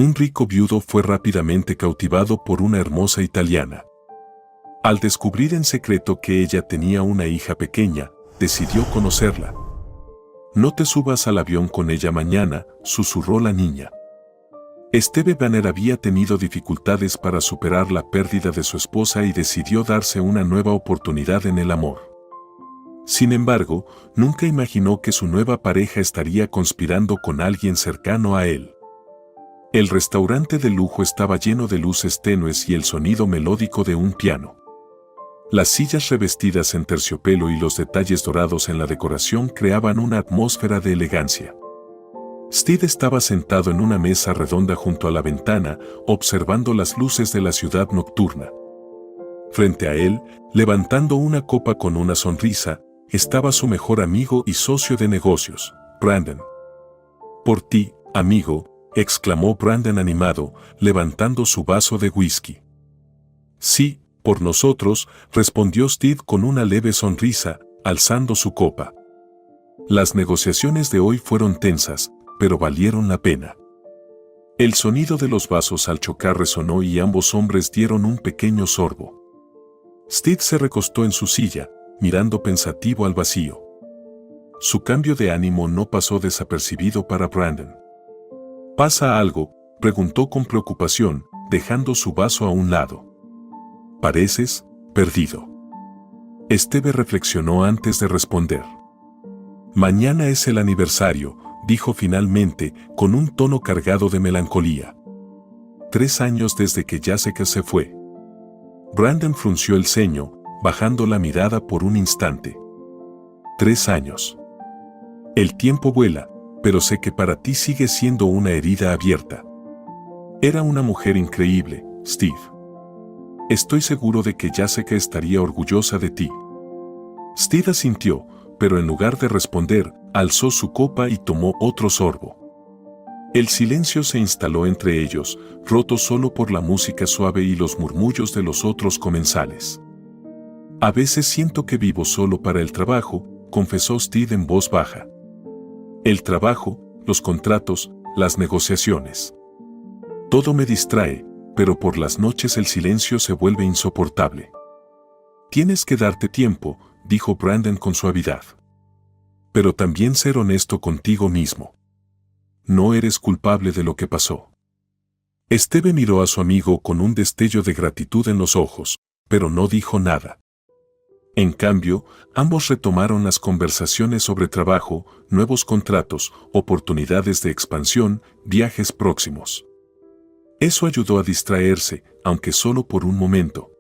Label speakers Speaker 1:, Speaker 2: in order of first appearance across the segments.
Speaker 1: Un rico viudo fue rápidamente cautivado por una hermosa italiana. Al descubrir en secreto que ella tenía una hija pequeña, decidió conocerla. «No te subas al avión con ella mañana», susurró la niña. Steve Banner había tenido dificultades para superar la pérdida de su esposa y decidió darse una nueva oportunidad en el amor. Sin embargo, nunca imaginó que su nueva pareja estaría conspirando con alguien cercano a él. El restaurante de lujo estaba lleno de luces tenues y el sonido melódico de un piano. Las sillas revestidas en terciopelo y los detalles dorados en la decoración creaban una atmósfera de elegancia. Steve estaba sentado en una mesa redonda junto a la ventana, observando las luces de la ciudad nocturna. Frente a él, levantando una copa con una sonrisa, estaba su mejor amigo y socio de negocios, Brandon. «Por ti, amigo», exclamó Brandon animado, levantando su vaso de whisky. «Sí, por nosotros», respondió Steve con una leve sonrisa, alzando su copa. Las negociaciones de hoy fueron tensas, pero valieron la pena. El sonido de los vasos al chocar resonó y ambos hombres dieron un pequeño sorbo. Steve se recostó en su silla, mirando pensativo al vacío. Su cambio de ánimo no pasó desapercibido para Brandon. «¿Pasa algo?», preguntó con preocupación, dejando su vaso a un lado. «Pareces perdido». Steve reflexionó antes de responder. «Mañana es el aniversario», dijo finalmente, con un tono cargado de melancolía. 3 años desde que Jessica se fue. Brandon frunció el ceño, bajando la mirada por un instante. 3 años. El tiempo vuela, pero sé que para ti sigue siendo una herida abierta. Era una mujer increíble, Steve. Estoy seguro de que Jessica estaría orgullosa de ti. Steve asintió, pero en lugar de responder, alzó su copa y tomó otro sorbo. El silencio se instaló entre ellos, roto solo por la música suave y los murmullos de los otros comensales. «A veces siento que vivo solo para el trabajo», confesó Steve en voz baja. «El trabajo, los contratos, las negociaciones. Todo me distrae, pero por las noches el silencio se vuelve insoportable». «Tienes que darte tiempo», dijo Brandon con suavidad. «Pero también ser honesto contigo mismo. No eres culpable de lo que pasó». Steve miró a su amigo con un destello de gratitud en los ojos, pero no dijo nada. En cambio, ambos retomaron las conversaciones sobre trabajo, nuevos contratos, oportunidades de expansión, viajes próximos. Eso ayudó a distraerse, aunque solo por un momento.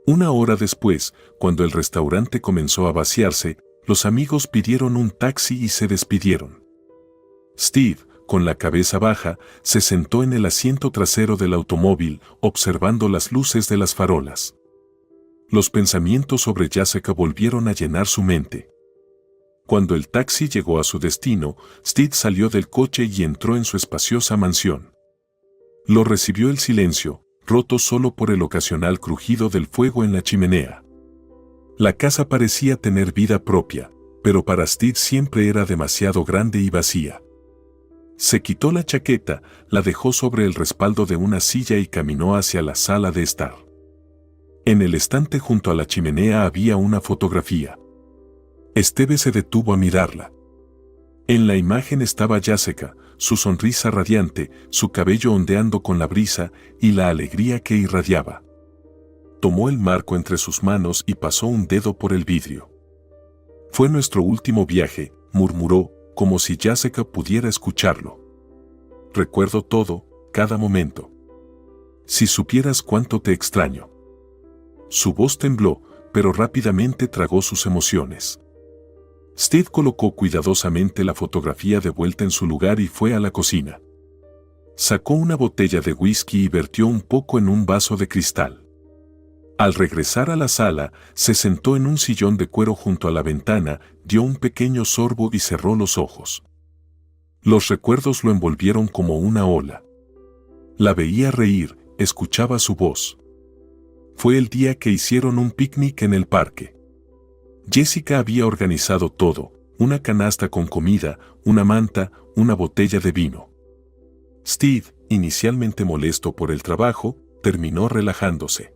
Speaker 1: 1 hora después, cuando el restaurante comenzó a vaciarse, los amigos pidieron un taxi y se despidieron. Steve, con la cabeza baja, se sentó en el asiento trasero del automóvil, observando las luces de las farolas. Los pensamientos sobre Jessica volvieron a llenar su mente. Cuando el taxi llegó a su destino, Steve salió del coche y entró en su espaciosa mansión. Lo recibió el silencio, roto solo por el ocasional crujido del fuego en la chimenea. La casa parecía tener vida propia, pero para Steve siempre era demasiado grande y vacía. Se quitó la chaqueta, la dejó sobre el respaldo de una silla y caminó hacia la sala de estar. En el estante junto a la chimenea había una fotografía. Steve se detuvo a mirarla. En la imagen estaba Jessica, su sonrisa radiante, su cabello ondeando con la brisa y la alegría que irradiaba. Tomó el marco entre sus manos y pasó un dedo por el vidrio. «Fue nuestro último viaje», murmuró, como si Jessica pudiera escucharlo. «Recuerdo todo, cada momento. Si supieras cuánto te extraño». Su voz tembló, pero rápidamente tragó sus emociones. Steve colocó cuidadosamente la fotografía de vuelta en su lugar y fue a la cocina. Sacó una botella de whisky y vertió un poco en un vaso de cristal. Al regresar a la sala, se sentó en un sillón de cuero junto a la ventana, dio un pequeño sorbo y cerró los ojos. Los recuerdos lo envolvieron como una ola. La veía reír, escuchaba su voz. Fue el día que hicieron un picnic en el parque. Jessica había organizado todo, una canasta con comida, una manta, una botella de vino. Steve, inicialmente molesto por el trabajo, terminó relajándose.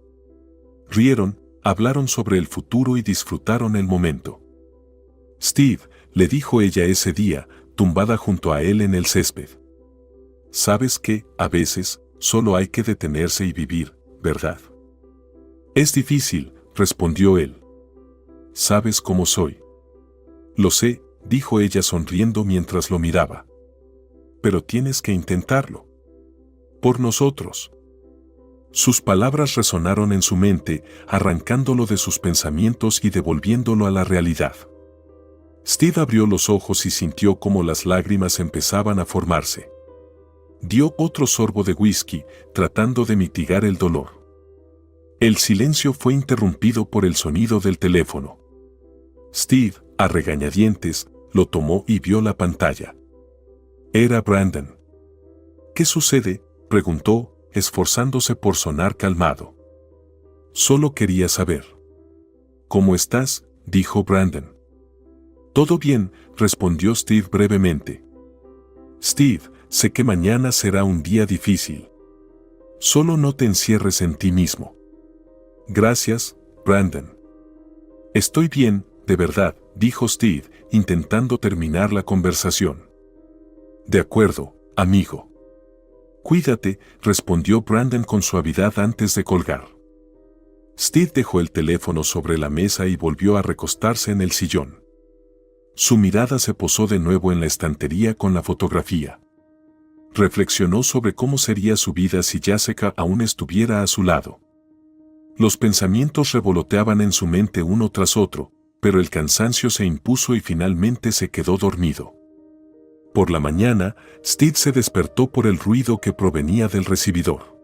Speaker 1: Rieron, hablaron sobre el futuro y disfrutaron el momento. Steve, le dijo ella ese día, tumbada junto a él en el césped. Sabes que, a veces, solo hay que detenerse y vivir, ¿verdad? Es difícil, respondió él. ¿Sabes cómo soy? Lo sé, dijo ella sonriendo mientras lo miraba. Pero tienes que intentarlo. Por nosotros. Sus palabras resonaron en su mente, arrancándolo de sus pensamientos y devolviéndolo a la realidad. Steve abrió los ojos y sintió cómo las lágrimas empezaban a formarse. Dio otro sorbo de whisky, tratando de mitigar el dolor. El silencio fue interrumpido por el sonido del teléfono. Steve, a regañadientes, lo tomó y vio la pantalla. Era Brandon. ¿Qué sucede?, preguntó, esforzándose por sonar calmado. Solo quería saber. ¿Cómo estás?, dijo Brandon. Todo bien, respondió Steve brevemente. Steve, sé que mañana será un día difícil. Solo no te encierres en ti mismo. Gracias, Brandon. Estoy bien, de verdad, dijo Steve, intentando terminar la conversación. De acuerdo, amigo. Cuídate, respondió Brandon con suavidad antes de colgar. Steve dejó el teléfono sobre la mesa y volvió a recostarse en el sillón. Su mirada se posó de nuevo en la estantería con la fotografía. Reflexionó sobre cómo sería su vida si Jessica aún estuviera a su lado. Los pensamientos revoloteaban en su mente uno tras otro, pero el cansancio se impuso y finalmente se quedó dormido. Por la mañana, Steve se despertó por el ruido que provenía del recibidor.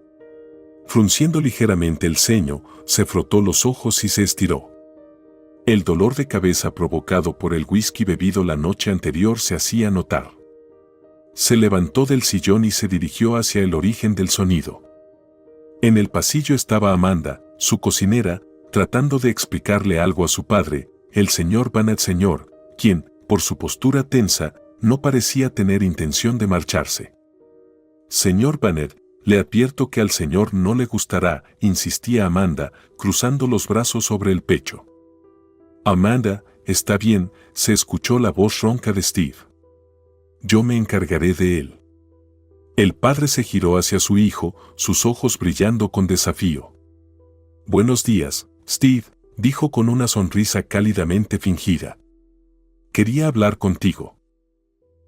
Speaker 1: Frunciendo ligeramente el ceño, se frotó los ojos y se estiró. El dolor de cabeza provocado por el whisky bebido la noche anterior se hacía notar. Se levantó del sillón y se dirigió hacia el origen del sonido. En el pasillo estaba Amanda, su cocinera, tratando de explicarle algo a su padre, el señor Bennett Sr., quien, por su postura tensa, no parecía tener intención de marcharse. Señor Bennett, le advierto que al señor no le gustará, insistía Amanda, cruzando los brazos sobre el pecho. Amanda, está bien, se escuchó la voz ronca de Steve. Yo me encargaré de él. El padre se giró hacia su hijo, sus ojos brillando con desafío. Buenos días, Steve, dijo con una sonrisa cálidamente fingida. Quería hablar contigo.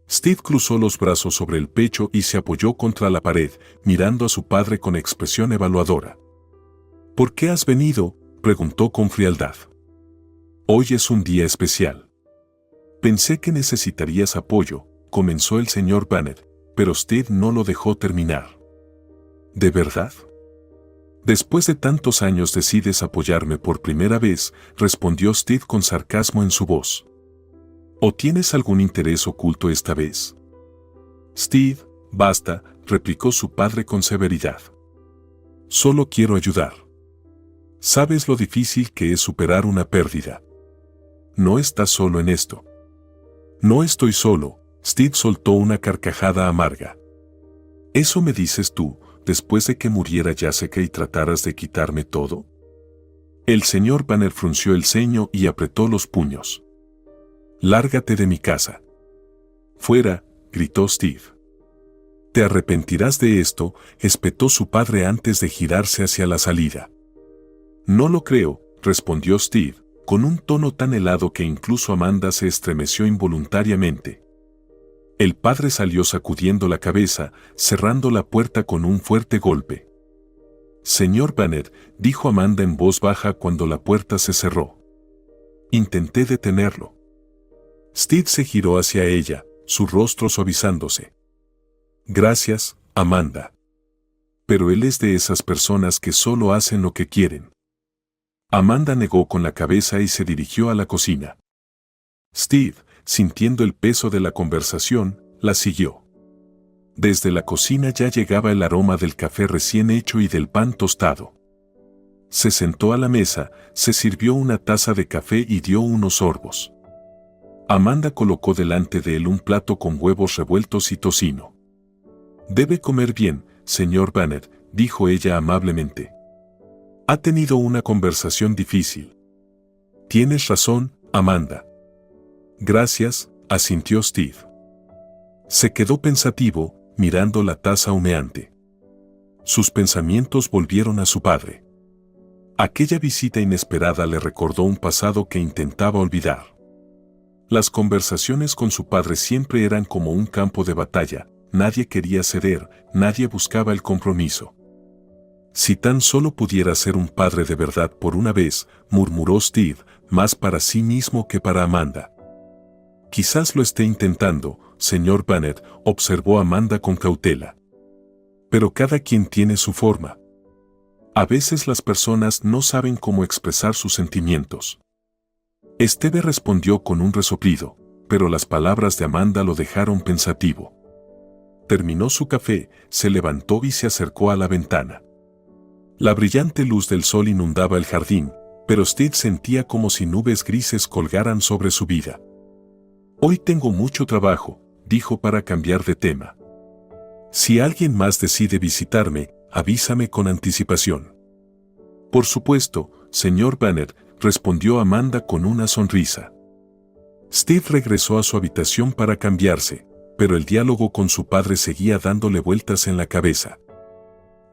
Speaker 1: Steve cruzó los brazos sobre el pecho y se apoyó contra la pared, mirando a su padre con expresión evaluadora. ¿Por qué has venido?, preguntó con frialdad. Hoy es un día especial. Pensé que necesitarías apoyo, comenzó el señor Bennett, pero Steve no lo dejó terminar. ¿De verdad? Después de tantos años decides apoyarme por primera vez, respondió Steve con sarcasmo en su voz. ¿O tienes algún interés oculto esta vez? Steve, basta, replicó su padre con severidad. Solo quiero ayudar. Sabes lo difícil que es superar una pérdida. No estás solo en esto. No estoy solo, Steve soltó una carcajada amarga. ¿Eso me dices tú, después de que muriera Jessica y trataras de quitarme todo? El señor Banner frunció el ceño y apretó los puños. Lárgate de mi casa. Fuera, gritó Steve. Te arrepentirás de esto, espetó su padre antes de girarse hacia la salida. No lo creo, respondió Steve, con un tono tan helado que incluso Amanda se estremeció involuntariamente. El padre salió sacudiendo la cabeza, cerrando la puerta con un fuerte golpe. Señor Bennett, dijo Amanda en voz baja cuando la puerta se cerró. Intenté detenerlo. Steve se giró hacia ella, su rostro suavizándose. Gracias, Amanda. Pero él es de esas personas que solo hacen lo que quieren. Amanda negó con la cabeza y se dirigió a la cocina. Steve, sintiendo el peso de la conversación, la siguió. Desde la cocina ya llegaba el aroma del café recién hecho y del pan tostado. Se sentó a la mesa, se sirvió una taza de café y dio unos sorbos. Amanda colocó delante de él un plato con huevos revueltos y tocino. Debe comer bien, señor Banner, dijo ella amablemente. Ha tenido una conversación difícil. Tienes razón, Amanda. Gracias, asintió Steve. Se quedó pensativo, mirando la taza humeante. Sus pensamientos volvieron a su padre. Aquella visita inesperada le recordó un pasado que intentaba olvidar. Las conversaciones con su padre siempre eran como un campo de batalla, nadie quería ceder, nadie buscaba el compromiso. Si tan solo pudiera ser un padre de verdad por una vez, murmuró Steve, más para sí mismo que para Amanda. Quizás lo esté intentando, señor Banner, observó Amanda con cautela. Pero cada quien tiene su forma. A veces las personas no saben cómo expresar sus sentimientos. Steve respondió con un resoplido, pero las palabras de Amanda lo dejaron pensativo. Terminó su café, se levantó y se acercó a la ventana. La brillante luz del sol inundaba el jardín, pero Steve sentía como si nubes grises colgaran sobre su vida. Hoy tengo mucho trabajo, dijo para cambiar de tema. Si alguien más decide visitarme, avísame con anticipación. Por supuesto, señor Banner, respondió Amanda con una sonrisa. Steve regresó a su habitación para cambiarse, pero el diálogo con su padre seguía dándole vueltas en la cabeza.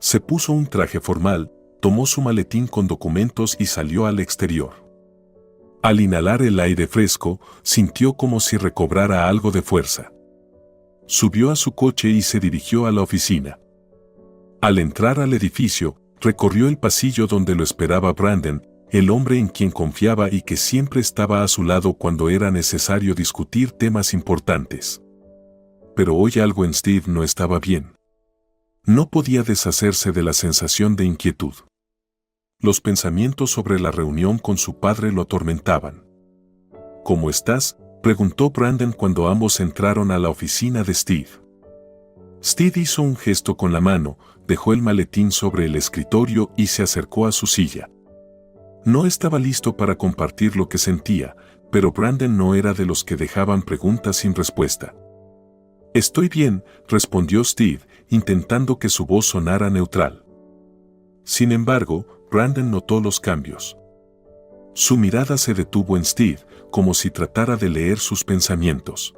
Speaker 1: Se puso un traje formal, tomó su maletín con documentos y salió al exterior. Al inhalar el aire fresco, sintió como si recobrara algo de fuerza. Subió a su coche y se dirigió a la oficina. Al entrar al edificio, recorrió el pasillo donde lo esperaba Brandon, el hombre en quien confiaba y que siempre estaba a su lado cuando era necesario discutir temas importantes. Pero hoy algo en Steve no estaba bien. No podía deshacerse de la sensación de inquietud. Los pensamientos sobre la reunión con su padre lo atormentaban. ¿Cómo estás?, preguntó Brandon cuando ambos entraron a la oficina de Steve. Steve hizo un gesto con la mano, dejó el maletín sobre el escritorio y se acercó a su silla. No estaba listo para compartir lo que sentía, pero Brandon no era de los que dejaban preguntas sin respuesta. Estoy bien, respondió Steve, intentando que su voz sonara neutral. Sin embargo, Brandon notó los cambios. Su mirada se detuvo en Steve, como si tratara de leer sus pensamientos.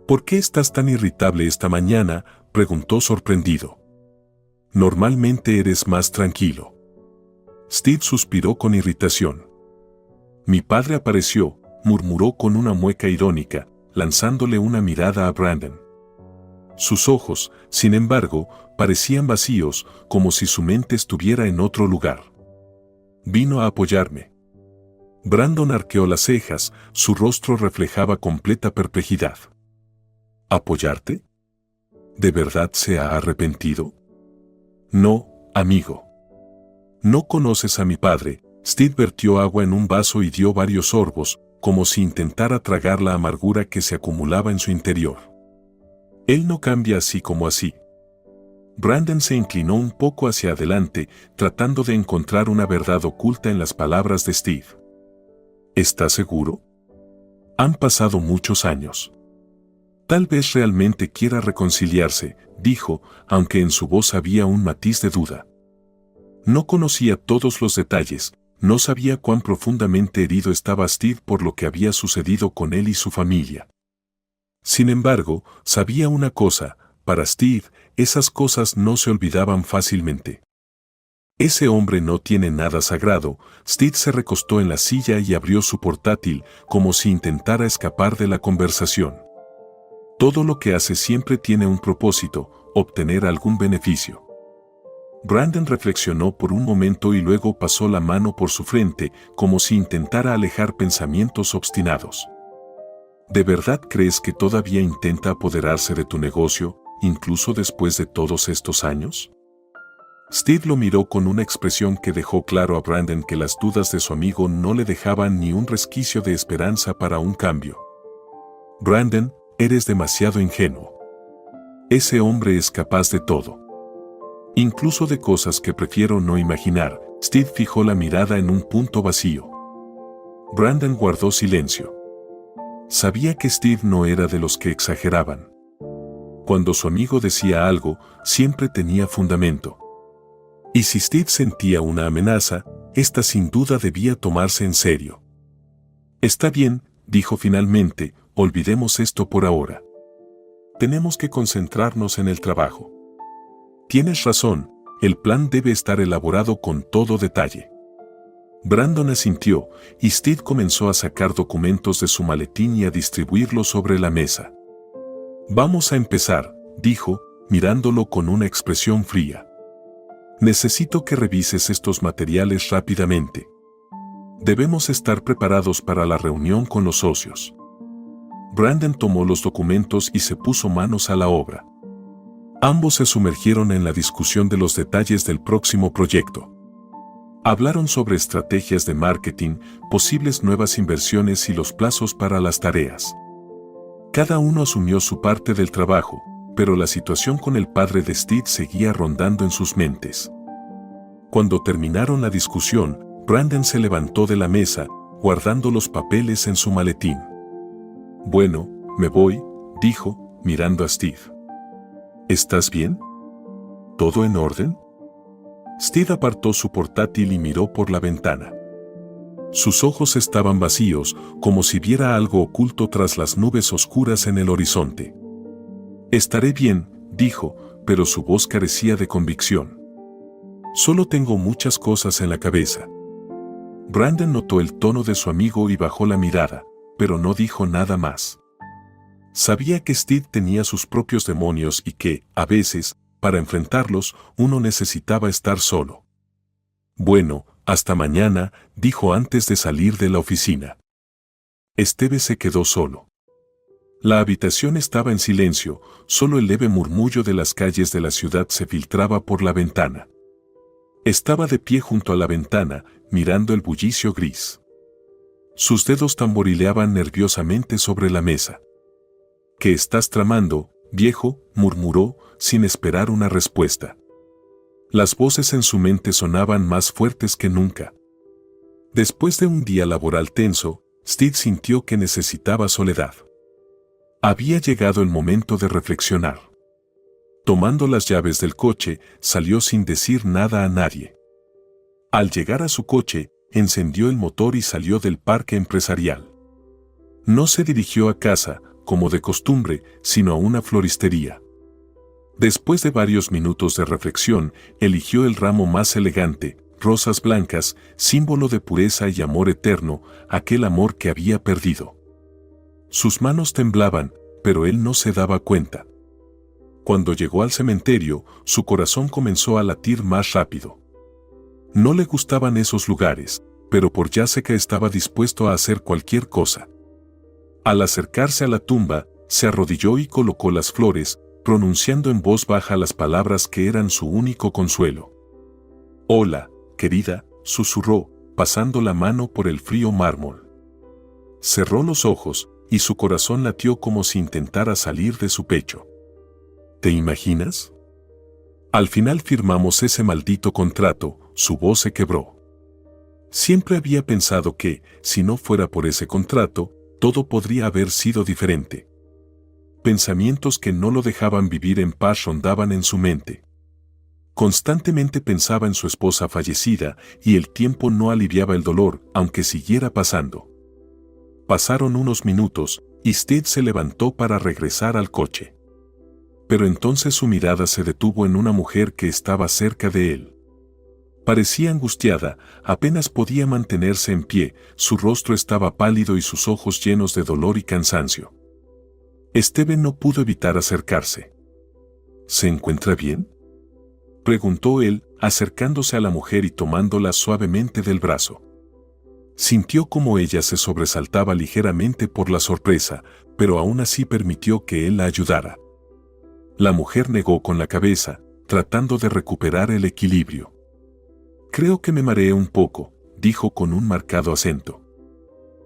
Speaker 1: ¿Por qué estás tan irritable esta mañana?, preguntó sorprendido. Normalmente eres más tranquilo. Steve suspiró con irritación. Mi padre apareció, murmuró con una mueca irónica, lanzándole una mirada a Brandon. Sus ojos, sin embargo, parecían vacíos, como si su mente estuviera en otro lugar. Vino a apoyarme. Brandon arqueó las cejas, su rostro reflejaba completa perplejidad. ¿Apoyarte? ¿De verdad se ha arrepentido? No, amigo. No conoces a mi padre. Steve vertió agua en un vaso y dio varios sorbos, como si intentara tragar la amargura que se acumulaba en su interior. Él no cambia así como así. Brandon se inclinó un poco hacia adelante, tratando de encontrar una verdad oculta en las palabras de Steve. ¿Estás seguro? Han pasado muchos años. Tal vez realmente quiera reconciliarse, dijo, aunque en su voz había un matiz de duda. No conocía todos los detalles, no sabía cuán profundamente herido estaba Steve por lo que había sucedido con él y su familia. Sin embargo, sabía una cosa, para Steve, esas cosas no se olvidaban fácilmente. Ese hombre no tiene nada sagrado. Steve se recostó en la silla y abrió su portátil, como si intentara escapar de la conversación. Todo lo que hace siempre tiene un propósito, obtener algún beneficio. Brandon reflexionó por un momento y luego pasó la mano por su frente, como si intentara alejar pensamientos obstinados. ¿De verdad crees que todavía intenta apoderarse de tu negocio, incluso después de todos estos años? Steve lo miró con una expresión que dejó claro a Brandon que las dudas de su amigo no le dejaban ni un resquicio de esperanza para un cambio. Brandon, eres demasiado ingenuo. Ese hombre es capaz de todo. Incluso de cosas que prefiero no imaginar. Steve fijó la mirada en un punto vacío. Brandon guardó silencio. Sabía que Steve no era de los que exageraban. Cuando su amigo decía algo, siempre tenía fundamento. Y si Steve sentía una amenaza, esta sin duda debía tomarse en serio. Está bien, dijo finalmente, olvidemos esto por ahora. Tenemos que concentrarnos en el trabajo. Tienes razón, el plan debe estar elaborado con todo detalle. Brandon asintió, y Steve comenzó a sacar documentos de su maletín y a distribuirlos sobre la mesa. Vamos a empezar, dijo, mirándolo con una expresión fría. Necesito que revises estos materiales rápidamente. Debemos estar preparados para la reunión con los socios. Brandon tomó los documentos y se puso manos a la obra. Ambos se sumergieron en la discusión de los detalles del próximo proyecto. Hablaron sobre estrategias de marketing, posibles nuevas inversiones y los plazos para las tareas. Cada uno asumió su parte del trabajo, pero la situación con el padre de Steve seguía rondando en sus mentes. Cuando terminaron la discusión, Brandon se levantó de la mesa, guardando los papeles en su maletín. Bueno, me voy, dijo, mirando a Steve. ¿Estás bien? ¿Todo en orden? Steve apartó su portátil y miró por la ventana. Sus ojos estaban vacíos, como si viera algo oculto tras las nubes oscuras en el horizonte. Estaré bien, dijo, pero su voz carecía de convicción. Solo tengo muchas cosas en la cabeza. Brandon notó el tono de su amigo y bajó la mirada, pero no dijo nada más. Sabía que Steve tenía sus propios demonios y que, a veces, para enfrentarlos, uno necesitaba estar solo. Bueno, hasta mañana, dijo antes de salir de la oficina. Steve se quedó solo. La habitación estaba en silencio, solo el leve murmullo de las calles de la ciudad se filtraba por la ventana. Estaba de pie junto a la ventana, mirando el bullicio gris. Sus dedos tamborileaban nerviosamente sobre la mesa. ¿Qué estás tramando, viejo?, murmuró, sin esperar una respuesta. Las voces en su mente sonaban más fuertes que nunca. Después de un día laboral tenso, Steve sintió que necesitaba soledad. Había llegado el momento de reflexionar. Tomando las llaves del coche, salió sin decir nada a nadie. Al llegar a su coche, encendió el motor y salió del parque empresarial. No se dirigió a casa, como de costumbre, sino a una floristería. Después de varios minutos de reflexión, eligió el ramo más elegante, rosas blancas, símbolo de pureza y amor eterno, aquel amor que había perdido. Sus manos temblaban, pero él no se daba cuenta. Cuando llegó al cementerio, su corazón comenzó a latir más rápido. No le gustaban esos lugares, pero por Jessica estaba dispuesto a hacer cualquier cosa. Al acercarse a la tumba, se arrodilló y colocó las flores, pronunciando en voz baja las palabras que eran su único consuelo. «Hola, querida», susurró, pasando la mano por el frío mármol. Cerró los ojos, y su corazón latió como si intentara salir de su pecho. ¿Te imaginas? Al final firmamos ese maldito contrato, su voz se quebró. Siempre había pensado que, si no fuera por ese contrato, todo podría haber sido diferente. Pensamientos que no lo dejaban vivir en paz rondaban en su mente. Constantemente pensaba en su esposa fallecida y el tiempo no aliviaba el dolor, aunque siguiera pasando. Pasaron unos minutos, y Steve se levantó para regresar al coche. Pero entonces su mirada se detuvo en una mujer que estaba cerca de él. Parecía angustiada, apenas podía mantenerse en pie, su rostro estaba pálido y sus ojos llenos de dolor y cansancio. Steven no pudo evitar acercarse. ¿Se encuentra bien?, preguntó él, acercándose a la mujer y tomándola suavemente del brazo. Sintió como ella se sobresaltaba ligeramente por la sorpresa, pero aún así permitió que él la ayudara. La mujer negó con la cabeza, tratando de recuperar el equilibrio. «Creo que me mareé un poco», dijo con un marcado acento.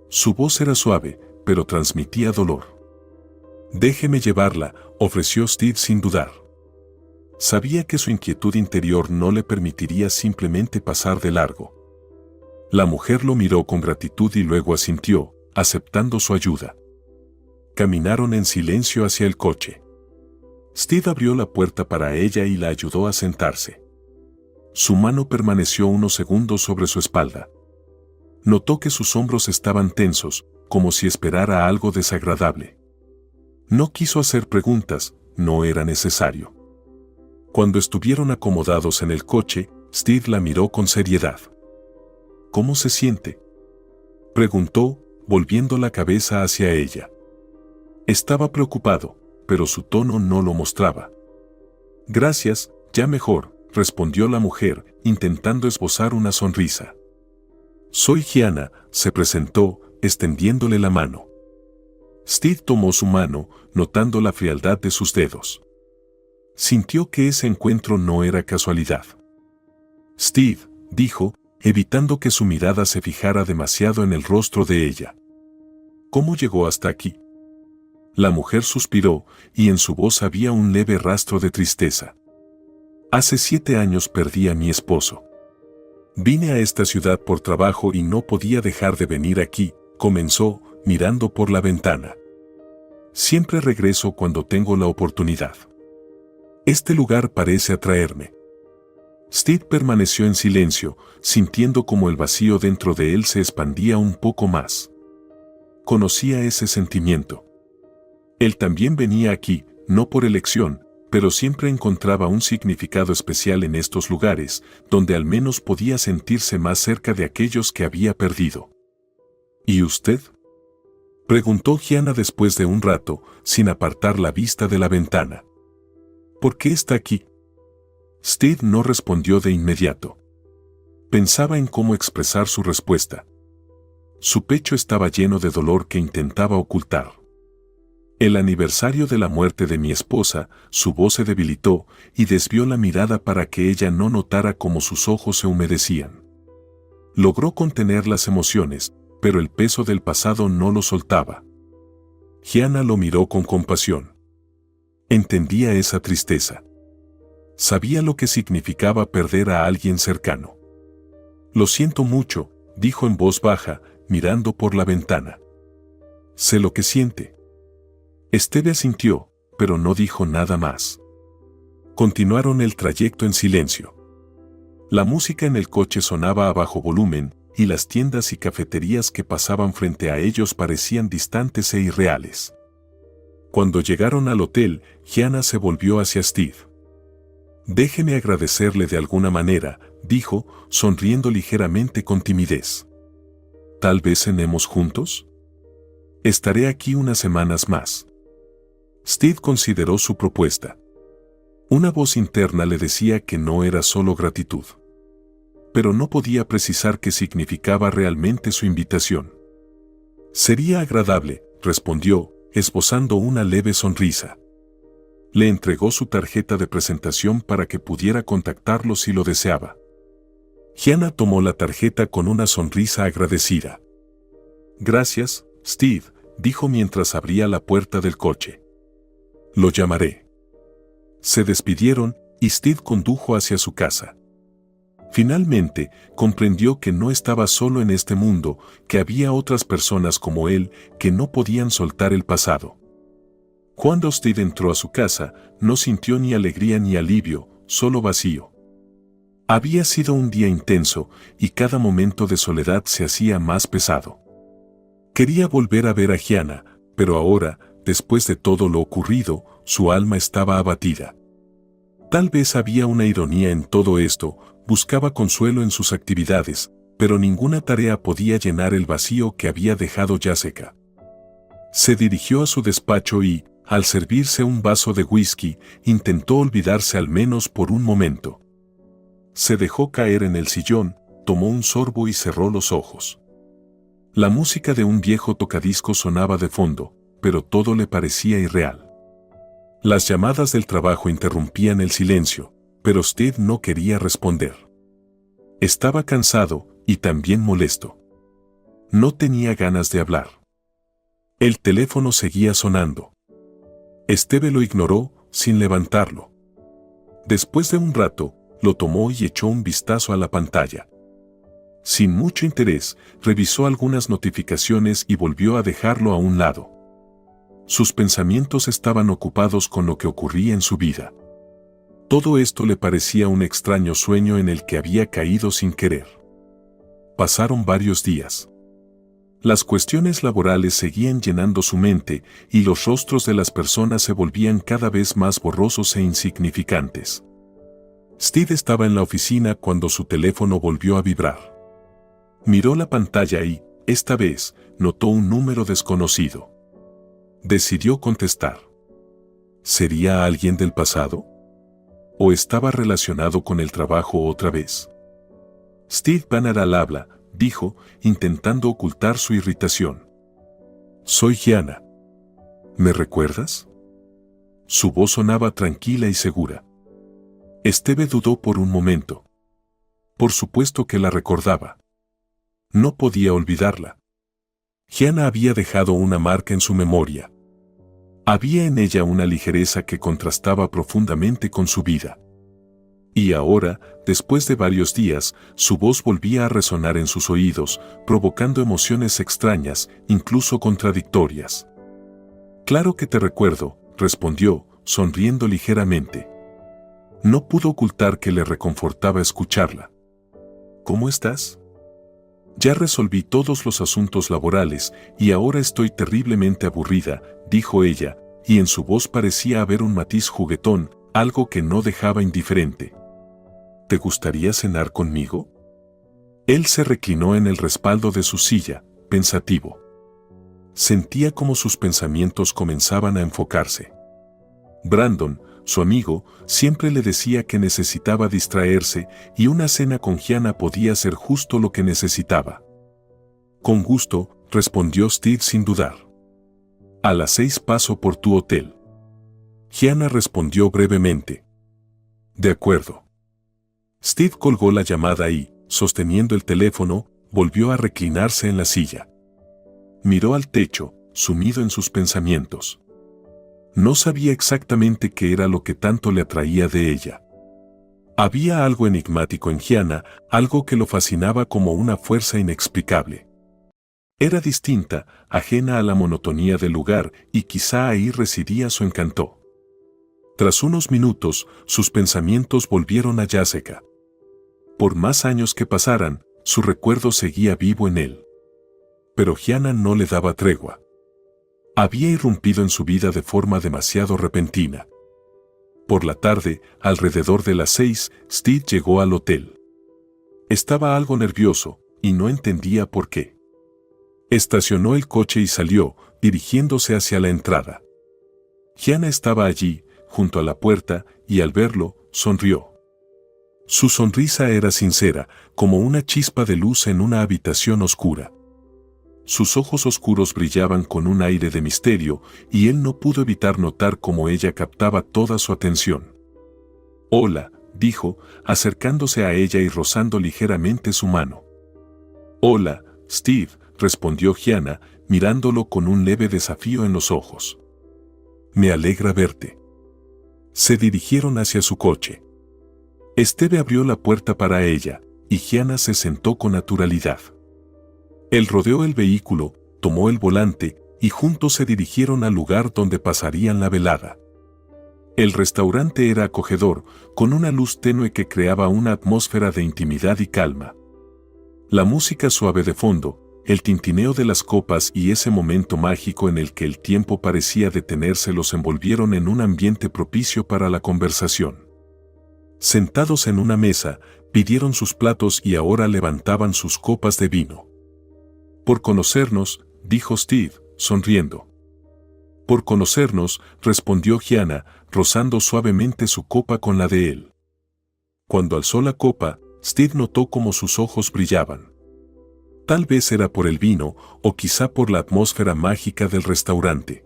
Speaker 1: Su voz era suave, pero transmitía dolor. «Déjeme llevarla», ofreció Steve sin dudar. Sabía que su inquietud interior no le permitiría simplemente pasar de largo. La mujer lo miró con gratitud y luego asintió, aceptando su ayuda. Caminaron en silencio hacia el coche. Steve abrió la puerta para ella y la ayudó a sentarse. Su mano permaneció unos segundos sobre su espalda. Notó que sus hombros estaban tensos, como si esperara algo desagradable. No quiso hacer preguntas, no era necesario. Cuando estuvieron acomodados en el coche, Steve la miró con seriedad. ¿Cómo se siente?, preguntó, volviendo la cabeza hacia ella. Estaba preocupado, pero su tono no lo mostraba. Gracias, ya mejor, respondió la mujer, intentando esbozar una sonrisa. Soy Gianna, se presentó, extendiéndole la mano. Steve tomó su mano, notando la frialdad de sus dedos. Sintió que ese encuentro no era casualidad. Steve, dijo, evitando que su mirada se fijara demasiado en el rostro de ella. ¿Cómo llegó hasta aquí? La mujer suspiró, y en su voz había un leve rastro de tristeza. Hace 7 años perdí a mi esposo. Vine a esta ciudad por trabajo y no podía dejar de venir aquí, comenzó, mirando por la ventana. Siempre regreso cuando tengo la oportunidad. Este lugar parece atraerme. Steve permaneció en silencio, sintiendo como el vacío dentro de él se expandía un poco más. Conocía ese sentimiento. Él también venía aquí, no por elección, pero siempre encontraba un significado especial en estos lugares, donde al menos podía sentirse más cerca de aquellos que había perdido. ¿Y usted?, preguntó Gianna después de un rato, sin apartar la vista de la ventana. ¿Por qué está aquí? Steve no respondió de inmediato. Pensaba en cómo expresar su respuesta. Su pecho estaba lleno de dolor que intentaba ocultar. El aniversario de la muerte de mi esposa, su voz se debilitó y desvió la mirada para que ella no notara cómo sus ojos se humedecían. Logró contener las emociones, pero el peso del pasado no lo soltaba. Gianna lo miró con compasión. Entendía esa tristeza. Sabía lo que significaba perder a alguien cercano. Lo siento mucho, dijo en voz baja, mirando por la ventana. Sé lo que siente. Steve asintió, pero no dijo nada más. Continuaron el trayecto en silencio. La música en el coche sonaba a bajo volumen, y las tiendas y cafeterías que pasaban frente a ellos parecían distantes e irreales. Cuando llegaron al hotel, Gianna se volvió hacia Steve. Déjeme agradecerle de alguna manera, dijo, sonriendo ligeramente con timidez. ¿Tal vez cenemos juntos? Estaré aquí unas semanas más. Steve consideró su propuesta. Una voz interna le decía que no era solo gratitud. Pero no podía precisar qué significaba realmente su invitación. Sería agradable, respondió, esbozando una leve sonrisa. Le entregó su tarjeta de presentación para que pudiera contactarlo si lo deseaba. Gianna tomó la tarjeta con una sonrisa agradecida. Gracias, Steve, dijo mientras abría la puerta del coche. Lo llamaré. Se despidieron y Steve condujo hacia su casa. Finalmente, comprendió que no estaba solo en este mundo, que había otras personas como él que no podían soltar el pasado. Cuando Steve entró a su casa, no sintió ni alegría ni alivio, solo vacío. Había sido un día intenso, y cada momento de soledad se hacía más pesado. Quería volver a ver a Gianna, pero ahora, después de todo lo ocurrido, su alma estaba abatida. Tal vez había una ironía en todo esto, buscaba consuelo en sus actividades, pero ninguna tarea podía llenar el vacío que había dejado Jessica. Se dirigió a su despacho y, al servirse un vaso de whisky, intentó olvidarse al menos por un momento. Se dejó caer en el sillón, tomó un sorbo y cerró los ojos. La música de un viejo tocadiscos sonaba de fondo, pero todo le parecía irreal. Las llamadas del trabajo interrumpían el silencio, pero Steve no quería responder. Estaba cansado y también molesto. No tenía ganas de hablar. El teléfono seguía sonando. Steve lo ignoró, sin levantarlo. Después de un rato, lo tomó y echó un vistazo a la pantalla. Sin mucho interés, revisó algunas notificaciones y volvió a dejarlo a un lado. Sus pensamientos estaban ocupados con lo que ocurría en su vida. Todo esto le parecía un extraño sueño en el que había caído sin querer. Pasaron varios días. Las cuestiones laborales seguían llenando su mente y los rostros de las personas se volvían cada vez más borrosos e insignificantes. Steve estaba en la oficina cuando su teléfono volvió a vibrar. Miró la pantalla y, esta vez, notó un número desconocido. Decidió contestar. ¿Sería alguien del pasado? ¿O estaba relacionado con el trabajo otra vez? Steve Banner al habla, dijo, intentando ocultar su irritación. Soy Gianna. ¿Me recuerdas? Su voz sonaba tranquila y segura. Steve dudó por un momento. Por supuesto que la recordaba. No podía olvidarla. Gianna había dejado una marca en su memoria. Había en ella una ligereza que contrastaba profundamente con su vida. Y ahora, después de varios días, su voz volvía a resonar en sus oídos, provocando emociones extrañas, incluso contradictorias. Claro que te recuerdo, respondió, sonriendo ligeramente. No pudo ocultar que le reconfortaba escucharla. ¿Cómo estás? Ya resolví todos los asuntos laborales y ahora estoy terriblemente aburrida, dijo ella, y en su voz parecía haber un matiz juguetón, algo que no dejaba indiferente. ¿Te gustaría cenar conmigo? Él se reclinó en el respaldo de su silla, pensativo. Sentía como sus pensamientos comenzaban a enfocarse. Brandon, su amigo, siempre le decía que necesitaba distraerse y una cena con Gianna podía ser justo lo que necesitaba. Con gusto, respondió Steve sin dudar. A las 6 paso por tu hotel. Gianna respondió brevemente. De acuerdo. Steve colgó la llamada y, sosteniendo el teléfono, volvió a reclinarse en la silla. Miró al techo, sumido en sus pensamientos. No sabía exactamente qué era lo que tanto le atraía de ella. Había algo enigmático en Gianna, algo que lo fascinaba como una fuerza inexplicable. Era distinta, ajena a la monotonía del lugar, y quizá ahí residía su encanto. Tras unos minutos, sus pensamientos volvieron a Jessica. Por más años que pasaran, su recuerdo seguía vivo en él. Pero Gianna no le daba tregua. Había irrumpido en su vida de forma demasiado repentina. Por la tarde, alrededor de las 6, Steve llegó al hotel. Estaba algo nervioso, y no entendía por qué. Estacionó el coche y salió, dirigiéndose hacia la entrada. Gianna estaba allí, junto a la puerta, y al verlo, sonrió. Su sonrisa era sincera, como una chispa de luz en una habitación oscura. Sus ojos oscuros brillaban con un aire de misterio, y él no pudo evitar notar cómo ella captaba toda su atención. Hola, dijo, acercándose a ella y rozando ligeramente su mano. Hola, Steve, respondió Gianna, mirándolo con un leve desafío en los ojos. Me alegra verte. Se dirigieron hacia su coche. Steve abrió la puerta para ella, y Gianna se sentó con naturalidad. Él rodeó el vehículo, tomó el volante, y juntos se dirigieron al lugar donde pasarían la velada. El restaurante era acogedor, con una luz tenue que creaba una atmósfera de intimidad y calma. La música suave de fondo, el tintineo de las copas y ese momento mágico en el que el tiempo parecía detenerse los envolvieron en un ambiente propicio para la conversación. Sentados en una mesa, pidieron sus platos y ahora levantaban sus copas de vino. Por conocernos, dijo Steve, sonriendo. Por conocernos, respondió Gianna, rozando suavemente su copa con la de él. Cuando alzó la copa, Steve notó cómo sus ojos brillaban. Tal vez era por el vino, o quizá por la atmósfera mágica del restaurante.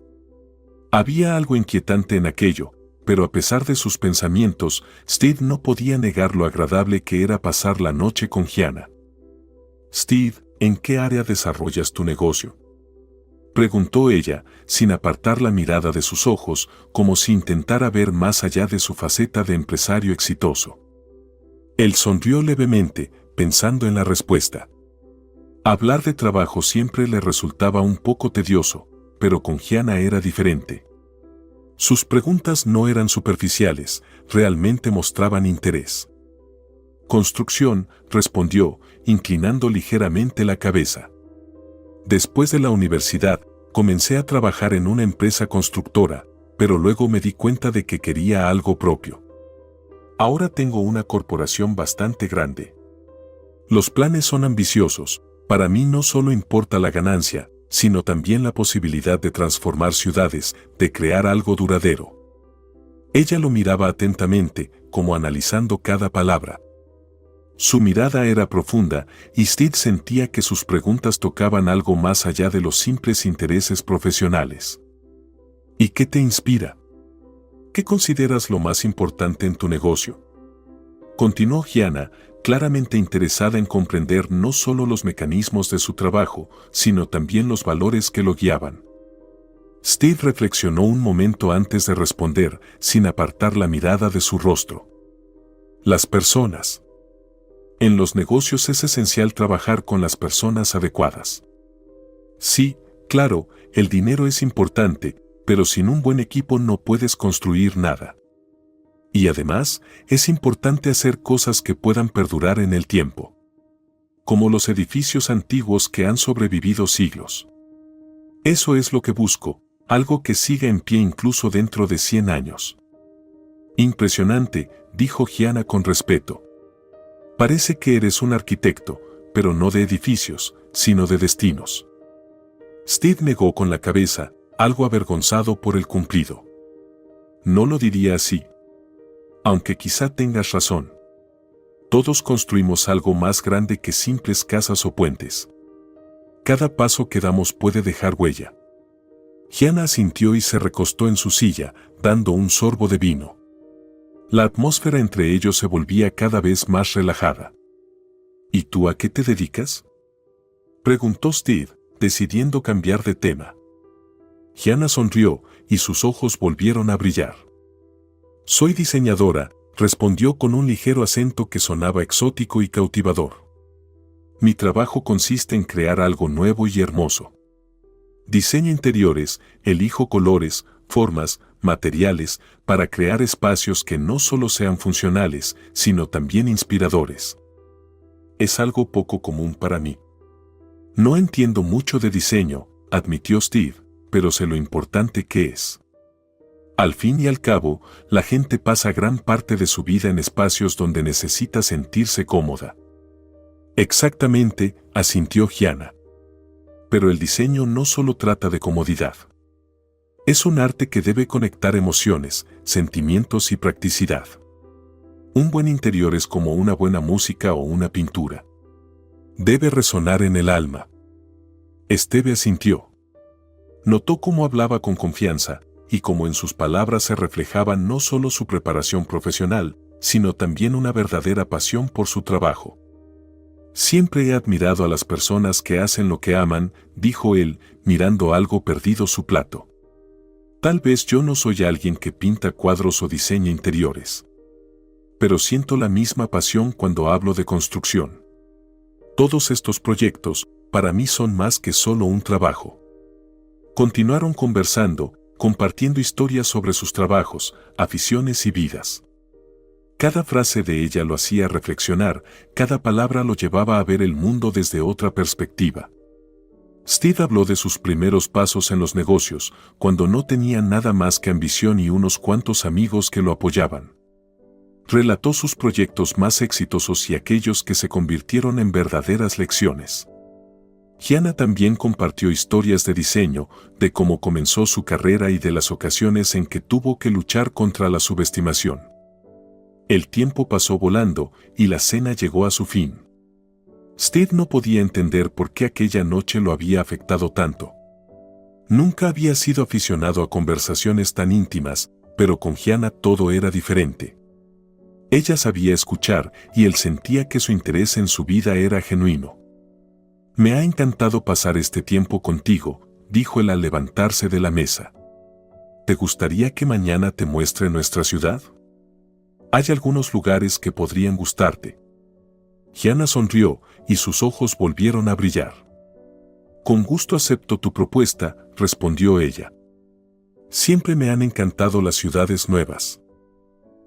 Speaker 1: Había algo inquietante en aquello, pero a pesar de sus pensamientos, Steve no podía negar lo agradable que era pasar la noche con Gianna. Steve, ¿en qué área desarrollas tu negocio?, preguntó ella, sin apartar la mirada de sus ojos, como si intentara ver más allá de su faceta de empresario exitoso. Él sonrió levemente, pensando en la respuesta. Hablar de trabajo siempre le resultaba un poco tedioso, pero con Gianna era diferente. Sus preguntas no eran superficiales, realmente mostraban interés. Construcción, respondió, inclinando ligeramente la cabeza. Después de la universidad, comencé a trabajar en una empresa constructora, pero luego me di cuenta de que quería algo propio. Ahora tengo una corporación bastante grande. Los planes son ambiciosos. Para mí no solo importa la ganancia, sino también la posibilidad de transformar ciudades, de crear algo duradero. Ella lo miraba atentamente, como analizando cada palabra. Su mirada era profunda, y Steve sentía que sus preguntas tocaban algo más allá de los simples intereses profesionales. ¿Y qué te inspira? ¿Qué consideras lo más importante en tu negocio? Continuó Gianna, claramente interesada en comprender no solo los mecanismos de su trabajo, sino también los valores que lo guiaban. Steve reflexionó un momento antes de responder, sin apartar la mirada de su rostro. Las personas. En los negocios es esencial trabajar con las personas adecuadas. Sí, claro, el dinero es importante, pero sin un buen equipo no puedes construir nada. Y además, es importante hacer cosas que puedan perdurar en el tiempo. Como los edificios antiguos que han sobrevivido siglos. Eso es lo que busco, algo que siga en pie incluso dentro de 100 años. Impresionante, dijo Gianna con respeto. Parece que eres un arquitecto, pero no de edificios, sino de destinos. Steve negó con la cabeza, algo avergonzado por el cumplido. No lo diría así. Aunque quizá tengas razón. Todos construimos algo más grande que simples casas o puentes. Cada paso que damos puede dejar huella. Gianna asintió y se recostó en su silla, dando un sorbo de vino. La atmósfera entre ellos se volvía cada vez más relajada. ¿Y tú a qué te dedicas?, preguntó Steve, decidiendo cambiar de tema. Gianna sonrió, y sus ojos volvieron a brillar. Soy diseñadora, respondió con un ligero acento que sonaba exótico y cautivador. Mi trabajo consiste en crear algo nuevo y hermoso. Diseño interiores, elijo colores, formas, materiales, para crear espacios que no solo sean funcionales, sino también inspiradores. Es algo poco común para mí. No entiendo mucho de diseño, admitió Steve, pero sé lo importante que es. Al fin y al cabo, la gente pasa gran parte de su vida en espacios donde necesita sentirse cómoda. Exactamente, asintió Gianna. Pero el diseño no solo trata de comodidad. Es un arte que debe conectar emociones, sentimientos y practicidad. Un buen interior es como una buena música o una pintura. Debe resonar en el alma. Steve asintió. Notó cómo hablaba con confianza, y cómo en sus palabras se reflejaba no solo su preparación profesional, sino también una verdadera pasión por su trabajo. Siempre he admirado a las personas que hacen lo que aman, dijo él, mirando algo perdido su plato. Tal vez yo no soy alguien que pinta cuadros o diseña interiores. Pero siento la misma pasión cuando hablo de construcción. Todos estos proyectos, para mí son más que solo un trabajo. Continuaron conversando, compartiendo historias sobre sus trabajos, aficiones y vidas. Cada frase de ella lo hacía reflexionar, cada palabra lo llevaba a ver el mundo desde otra perspectiva. Steve habló de sus primeros pasos en los negocios, cuando no tenía nada más que ambición y unos cuantos amigos que lo apoyaban. Relató sus proyectos más exitosos y aquellos que se convirtieron en verdaderas lecciones. Gianna también compartió historias de diseño, de cómo comenzó su carrera y de las ocasiones en que tuvo que luchar contra la subestimación. El tiempo pasó volando, y la cena llegó a su fin. Steve no podía entender por qué aquella noche lo había afectado tanto. Nunca había sido aficionado a conversaciones tan íntimas, pero con Gianna todo era diferente. Ella sabía escuchar, y él sentía que su interés en su vida era genuino. Me ha encantado pasar este tiempo contigo, dijo él al levantarse de la mesa. ¿Te gustaría que mañana te muestre nuestra ciudad? Hay algunos lugares que podrían gustarte. Gianna sonrió, y sus ojos volvieron a brillar. Con gusto acepto tu propuesta, respondió ella. Siempre me han encantado las ciudades nuevas.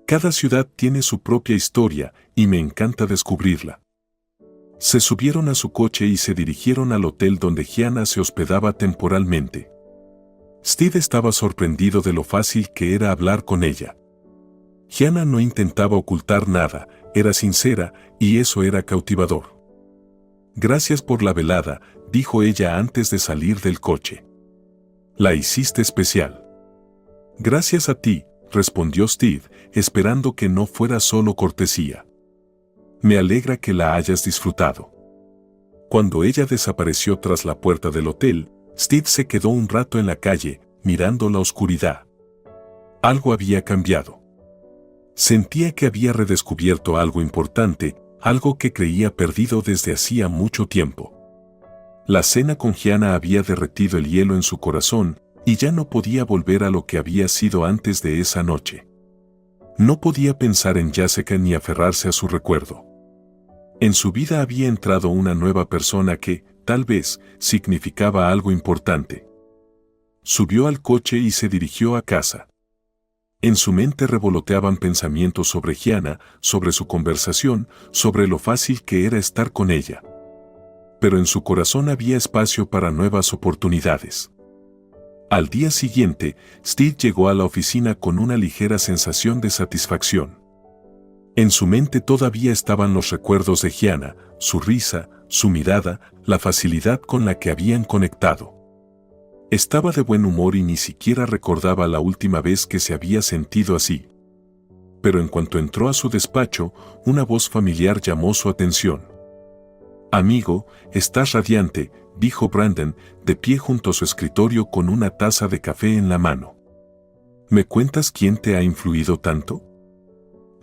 Speaker 1: Cada ciudad tiene su propia historia y me encanta descubrirla. Se subieron a su coche y se dirigieron al hotel donde Gianna se hospedaba temporalmente. Steve estaba sorprendido de lo fácil que era hablar con ella. Gianna no intentaba ocultar nada, era sincera y eso era cautivador. Gracias por la velada, dijo ella antes de salir del coche. La hiciste especial. Gracias a ti, respondió Steve, esperando que no fuera solo cortesía. Me alegra que la hayas disfrutado. Cuando ella desapareció tras la puerta del hotel, Steve se quedó un rato en la calle, mirando la oscuridad. Algo había cambiado. Sentía que había redescubierto algo importante, algo que creía perdido desde hacía mucho tiempo. La cena con Gianna había derretido el hielo en su corazón, y ya no podía volver a lo que había sido antes de esa noche. No podía pensar en Jessica ni aferrarse a su recuerdo. En su vida había entrado una nueva persona que, tal vez, significaba algo importante. Subió al coche y se dirigió a casa. En su mente revoloteaban pensamientos sobre Gianna, sobre su conversación, sobre lo fácil que era estar con ella. Pero en su corazón había espacio para nuevas oportunidades. Al día siguiente, Steve llegó a la oficina con una ligera sensación de satisfacción. En su mente todavía estaban los recuerdos de Gianna, su risa, su mirada, la facilidad con la que habían conectado. Estaba de buen humor y ni siquiera recordaba la última vez que se había sentido así. Pero en cuanto entró a su despacho, una voz familiar llamó su atención. «Amigo, estás radiante», dijo Brandon, de pie junto a su escritorio con una taza de café en la mano. «¿Me cuentas quién te ha influido tanto?»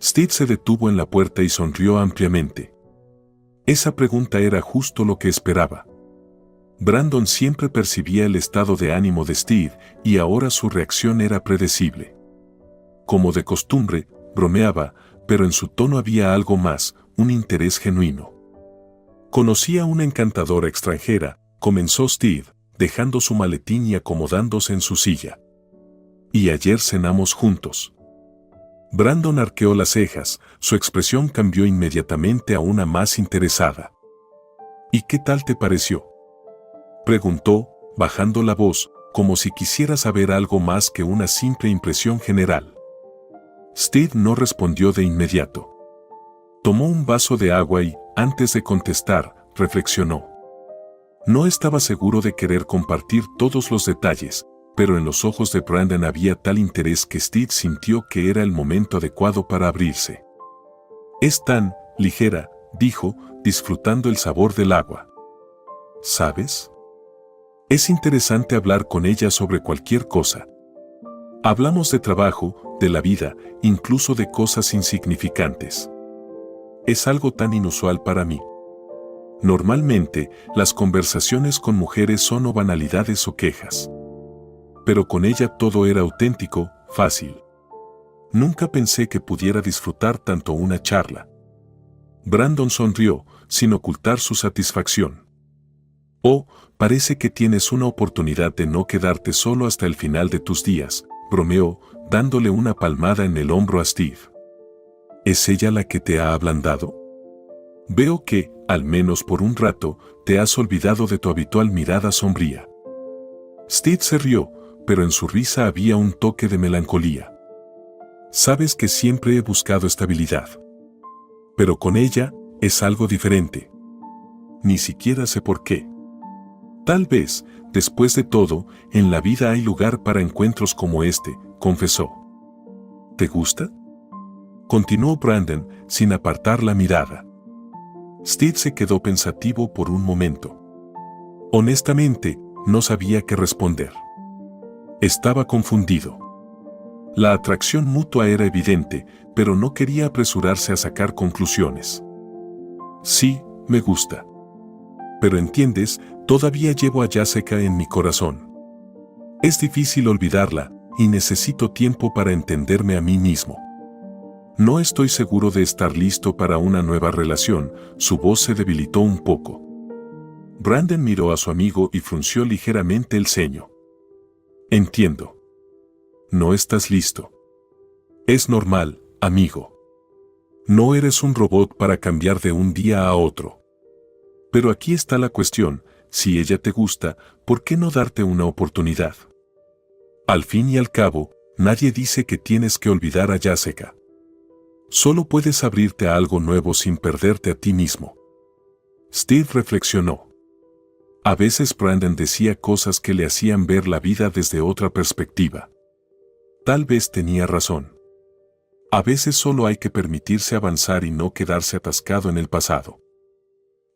Speaker 1: Steve se detuvo en la puerta y sonrió ampliamente. Esa pregunta era justo lo que esperaba. Brandon siempre percibía el estado de ánimo de Steve y ahora su reacción era predecible. Como de costumbre, bromeaba, pero en su tono había algo más, un interés genuino. «Conocí a una encantadora extranjera», comenzó Steve, dejando su maletín y acomodándose en su silla. «Y ayer cenamos juntos». Brandon arqueó las cejas, su expresión cambió inmediatamente a una más interesada. «¿Y qué tal te pareció?», preguntó, bajando la voz, como si quisiera saber algo más que una simple impresión general. Steve no respondió de inmediato. Tomó un vaso de agua y, antes de contestar, reflexionó. No estaba seguro de querer compartir todos los detalles, pero en los ojos de Brandon había tal interés que Steve sintió que era el momento adecuado para abrirse. «Es tan ligera», dijo, disfrutando el sabor del agua. «¿Sabes? Es interesante hablar con ella sobre cualquier cosa. Hablamos de trabajo, de la vida, incluso de cosas insignificantes. Es algo tan inusual para mí. Normalmente, las conversaciones con mujeres son o banalidades o quejas. Pero con ella todo era auténtico, fácil. Nunca pensé que pudiera disfrutar tanto una charla». Brandon sonrió, sin ocultar su satisfacción. «Oh, parece que tienes una oportunidad de no quedarte solo hasta el final de tus días», bromeó, dándole una palmada en el hombro a Steve. «¿Es ella la que te ha ablandado? Veo que, al menos por un rato, te has olvidado de tu habitual mirada sombría». Steve se rió, pero en su risa había un toque de melancolía. «Sabes que siempre he buscado estabilidad. Pero con ella, es algo diferente. Ni siquiera sé por qué. Tal vez, después de todo, en la vida hay lugar para encuentros como este», confesó. «¿Te gusta?», continuó Brandon, sin apartar la mirada. Steve se quedó pensativo por un momento. Honestamente, no sabía qué responder. Estaba confundido. La atracción mutua era evidente, pero no quería apresurarse a sacar conclusiones. «Sí, me gusta. Pero entiendes, todavía llevo a Jessica en mi corazón. Es difícil olvidarla, y necesito tiempo para entenderme a mí mismo. No estoy seguro de estar listo para una nueva relación», su voz se debilitó un poco. Brandon miró a su amigo y frunció ligeramente el ceño. Entiendo. No estás listo. Es normal, amigo. No eres un robot para cambiar de un día a otro. Pero aquí está la cuestión, si ella te gusta, ¿por qué no darte una oportunidad? Al fin y al cabo, nadie dice que tienes que olvidar a Jessica. Solo puedes abrirte a algo nuevo sin perderte a ti mismo. Steve reflexionó. A veces Brandon decía cosas que le hacían ver la vida desde otra perspectiva. Tal vez tenía razón. A veces solo hay que permitirse avanzar y no quedarse atascado en el pasado.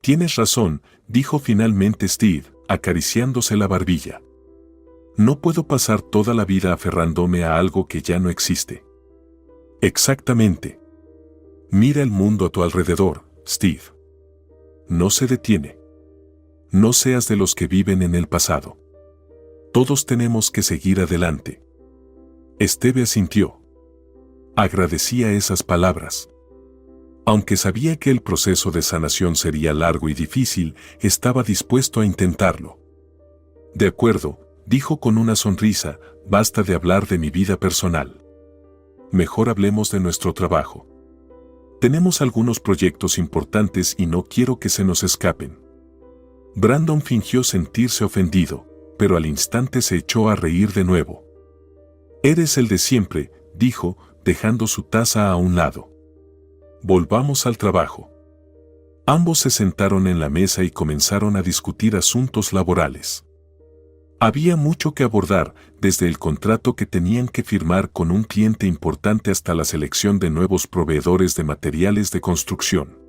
Speaker 1: Tienes razón, dijo finalmente Steve, acariciándose la barbilla. No puedo pasar toda la vida aferrándome a algo que ya no existe. Exactamente. Mira el mundo a tu alrededor, Steve. No se detiene. No seas de los que viven en el pasado. Todos tenemos que seguir adelante. Steve asintió. Agradecía esas palabras. Aunque sabía que el proceso de sanación sería largo y difícil, estaba dispuesto a intentarlo. De acuerdo, dijo con una sonrisa, basta de hablar de mi vida personal. Mejor hablemos de nuestro trabajo. Tenemos algunos proyectos importantes y no quiero que se nos escapen. Brandon fingió sentirse ofendido, pero al instante se echó a reír de nuevo. Eres el de siempre, dijo, dejando su taza a un lado. Volvamos al trabajo. Ambos se sentaron en la mesa y comenzaron a discutir asuntos laborales. Había mucho que abordar, desde el contrato que tenían que firmar con un cliente importante hasta la selección de nuevos proveedores de materiales de construcción.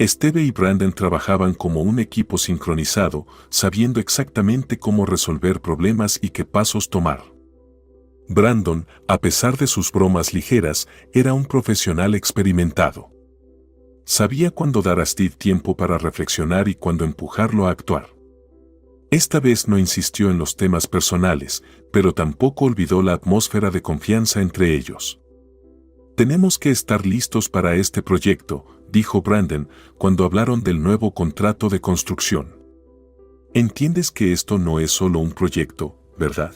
Speaker 1: Steve y Brandon trabajaban como un equipo sincronizado, sabiendo exactamente cómo resolver problemas y qué pasos tomar. Brandon, a pesar de sus bromas ligeras, era un profesional experimentado. Sabía cuándo dar a Steve tiempo para reflexionar y cuándo empujarlo a actuar. Esta vez no insistió en los temas personales, pero tampoco olvidó la atmósfera de confianza entre ellos. Tenemos que estar listos para este proyecto, dijo Brandon, cuando hablaron del nuevo contrato de construcción. Entiendes que esto no es solo un proyecto, ¿verdad?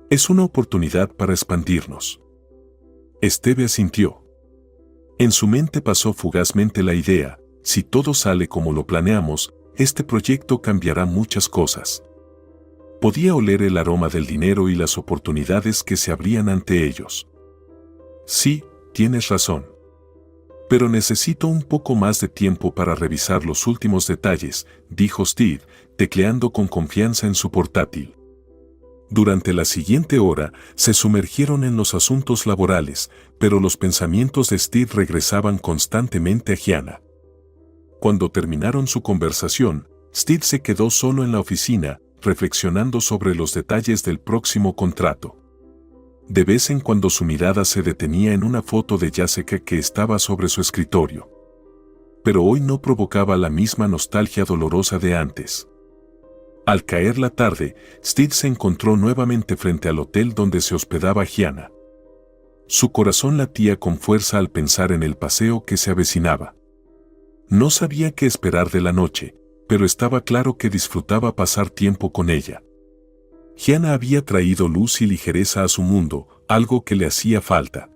Speaker 1: Es una oportunidad para expandirnos. Steve asintió. En su mente pasó fugazmente la idea, si todo sale como lo planeamos, este proyecto cambiará muchas cosas. Podía oler el aroma del dinero y las oportunidades que se abrían ante ellos. Sí, tienes razón. Pero necesito un poco más de tiempo para revisar los últimos detalles, dijo Steve, tecleando con confianza en su portátil. Durante la siguiente hora, se sumergieron en los asuntos laborales, pero los pensamientos de Steve regresaban constantemente a Gianna. Cuando terminaron su conversación, Steve se quedó solo en la oficina, reflexionando sobre los detalles del próximo contrato. De vez en cuando su mirada se detenía en una foto de Jessica que estaba sobre su escritorio. Pero hoy no provocaba la misma nostalgia dolorosa de antes. Al caer la tarde, Steve se encontró nuevamente frente al hotel donde se hospedaba Gianna. Su corazón latía con fuerza al pensar en el paseo que se avecinaba. No sabía qué esperar de la noche, pero estaba claro que disfrutaba pasar tiempo con ella. Gianna había traído luz y ligereza a su mundo, algo que le hacía falta.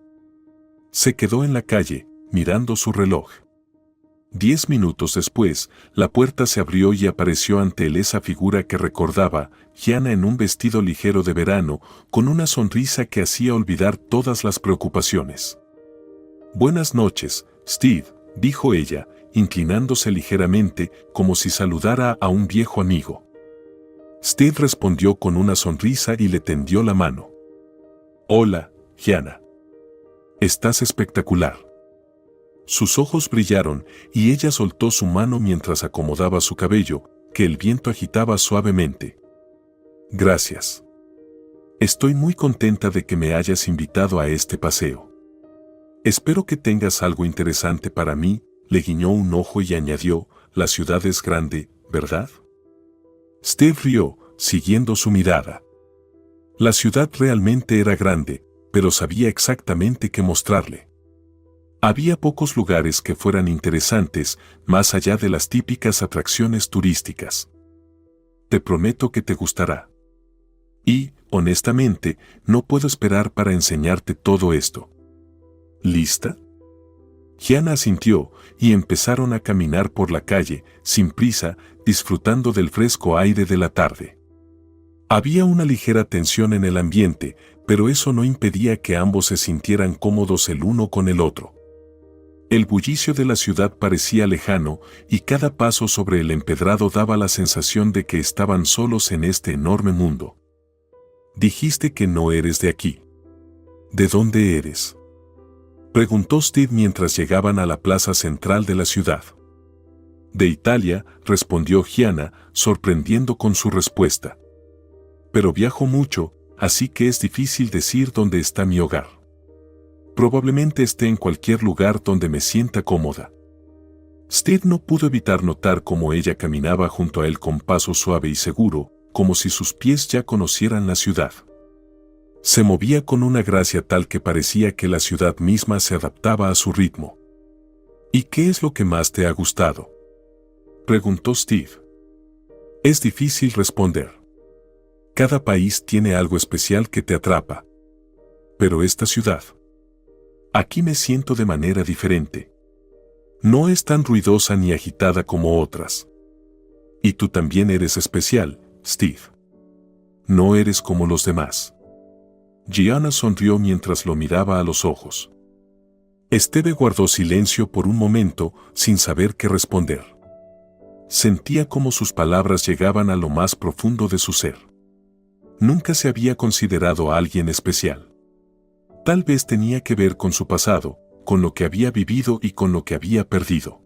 Speaker 1: Se quedó en la calle, mirando su reloj. 10 minutos después, la puerta se abrió y apareció ante él esa figura que recordaba, Gianna en un vestido ligero de verano, con una sonrisa que hacía olvidar todas las preocupaciones. Buenas noches, Steve, dijo ella, inclinándose ligeramente, como si saludara a un viejo amigo. Steve respondió con una sonrisa y le tendió la mano. Hola, Gianna. Estás espectacular. Sus ojos brillaron y ella soltó su mano mientras acomodaba su cabello, que el viento agitaba suavemente. Gracias. Estoy muy contenta de que me hayas invitado a este paseo. Espero que tengas algo interesante para mí, le guiñó un ojo y añadió, la ciudad es grande, ¿verdad? Steve rió, siguiendo su mirada. La ciudad realmente era grande, pero sabía exactamente qué mostrarle. Había pocos lugares que fueran interesantes, más allá de las típicas atracciones turísticas. Te prometo que te gustará. Y, honestamente, no puedo esperar para enseñarte todo esto. ¿Lista? Gianna asintió y empezaron a caminar por la calle, sin prisa, disfrutando del fresco aire de la tarde. Había una ligera tensión en el ambiente, pero eso no impedía que ambos se sintieran cómodos el uno con el otro. El bullicio de la ciudad parecía lejano y cada paso sobre el empedrado daba la sensación de que estaban solos en este enorme mundo. Dijiste que no eres de aquí. ¿De dónde eres? Preguntó Steve mientras llegaban a la plaza central de la ciudad. De Italia, respondió Gianna, sorprendiendo con su respuesta. Pero viajo mucho, así que es difícil decir dónde está mi hogar. Probablemente esté en cualquier lugar donde me sienta cómoda. Steve no pudo evitar notar cómo ella caminaba junto a él con paso suave y seguro, como si sus pies ya conocieran la ciudad. Se movía con una gracia tal que parecía que la ciudad misma se adaptaba a su ritmo. ¿Y qué es lo que más te ha gustado?, preguntó Steve. Es difícil responder. Cada país tiene algo especial que te atrapa. Pero esta ciudad. Aquí me siento de manera diferente. No es tan ruidosa ni agitada como otras. Y tú también eres especial, Steve. No eres como los demás. Gianna sonrió mientras lo miraba a los ojos. Steve guardó silencio por un momento, sin saber qué responder. Sentía cómo sus palabras llegaban a lo más profundo de su ser. Nunca se había considerado a alguien especial. Tal vez tenía que ver con su pasado, con lo que había vivido y con lo que había perdido.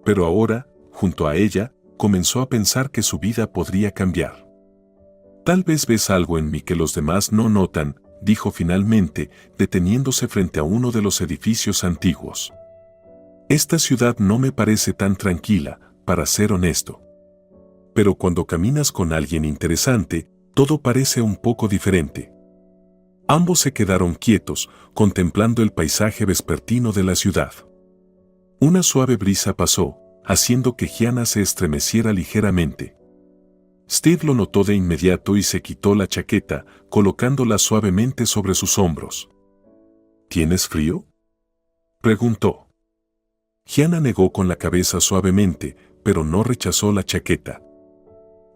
Speaker 1: Pero ahora, junto a ella, comenzó a pensar que su vida podría cambiar. Tal vez ves algo en mí que los demás no notan, dijo finalmente, deteniéndose frente a uno de los edificios antiguos. Esta ciudad no me parece tan tranquila, para ser honesto. Pero cuando caminas con alguien interesante, todo parece un poco diferente. Ambos se quedaron quietos, contemplando el paisaje vespertino de la ciudad. Una suave brisa pasó, haciendo que Gianna se estremeciera ligeramente. Steve lo notó de inmediato y se quitó la chaqueta, colocándola suavemente sobre sus hombros. ¿Tienes frío?, preguntó. Gianna negó con la cabeza suavemente, pero no rechazó la chaqueta.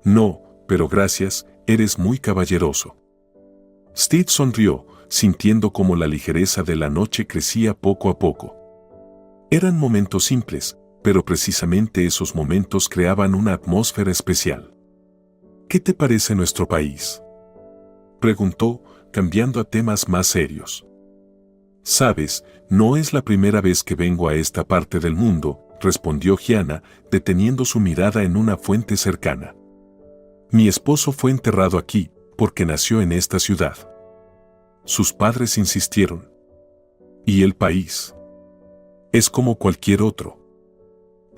Speaker 1: No, pero gracias, eres muy caballeroso. Steve sonrió, sintiendo cómo la ligereza de la noche crecía poco a poco. Eran momentos simples, pero precisamente esos momentos creaban una atmósfera especial. ¿Qué te parece nuestro país?, preguntó, cambiando a temas más serios. Sabes, no es la primera vez que vengo a esta parte del mundo, respondió Gianna, deteniendo su mirada en una fuente cercana. Mi esposo fue enterrado aquí, porque nació en esta ciudad. Sus padres insistieron. ¿Y el país? Es como cualquier otro.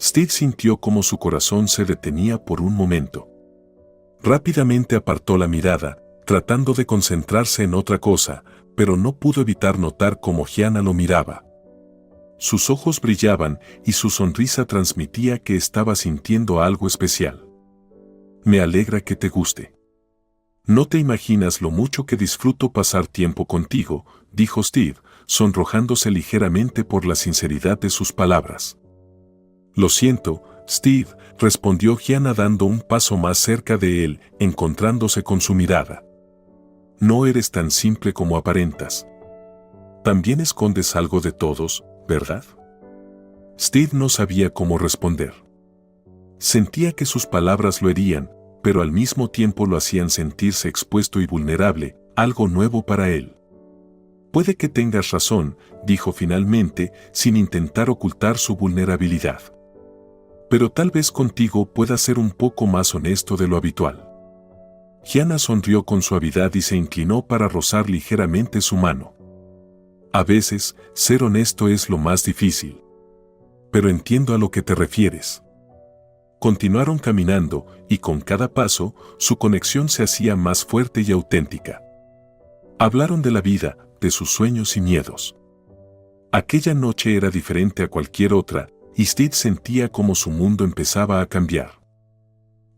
Speaker 1: Steve sintió como su corazón se detenía por un momento. Rápidamente apartó la mirada, tratando de concentrarse en otra cosa, pero no pudo evitar notar cómo Gianna lo miraba. Sus ojos brillaban y su sonrisa transmitía que estaba sintiendo algo especial. Me alegra que te guste. No te imaginas lo mucho que disfruto pasar tiempo contigo, dijo Steve, sonrojándose ligeramente por la sinceridad de sus palabras. Lo siento, Steve, respondió Gianna dando un paso más cerca de él, encontrándose con su mirada. No eres tan simple como aparentas. También escondes algo de todos, ¿verdad? Steve no sabía cómo responder. Sentía que sus palabras lo herían, pero al mismo tiempo lo hacían sentirse expuesto y vulnerable, algo nuevo para él. Puede que tengas razón, dijo finalmente, sin intentar ocultar su vulnerabilidad. Pero tal vez contigo pueda ser un poco más honesto de lo habitual. Gianna sonrió con suavidad y se inclinó para rozar ligeramente su mano. A veces, ser honesto es lo más difícil. Pero entiendo a lo que te refieres. Continuaron caminando, y con cada paso, su conexión se hacía más fuerte y auténtica. Hablaron de la vida, de sus sueños y miedos. Aquella noche era diferente a cualquier otra, y Steve sentía como su mundo empezaba a cambiar.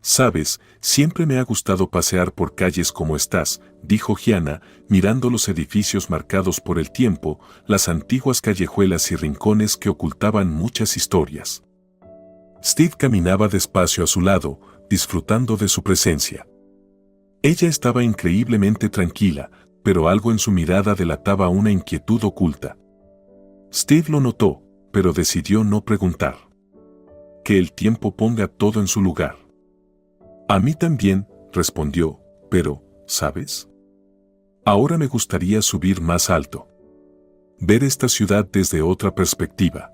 Speaker 1: Sabes, siempre me ha gustado pasear por calles como estas, dijo Gianna, mirando los edificios marcados por el tiempo, las antiguas callejuelas y rincones que ocultaban muchas historias. Steve caminaba despacio a su lado, disfrutando de su presencia. Ella estaba increíblemente tranquila, pero algo en su mirada delataba una inquietud oculta. Steve lo notó, pero decidió no preguntar. Que el tiempo ponga todo en su lugar. A mí también, respondió, pero, ¿sabes? Ahora me gustaría subir más alto. Ver esta ciudad desde otra perspectiva.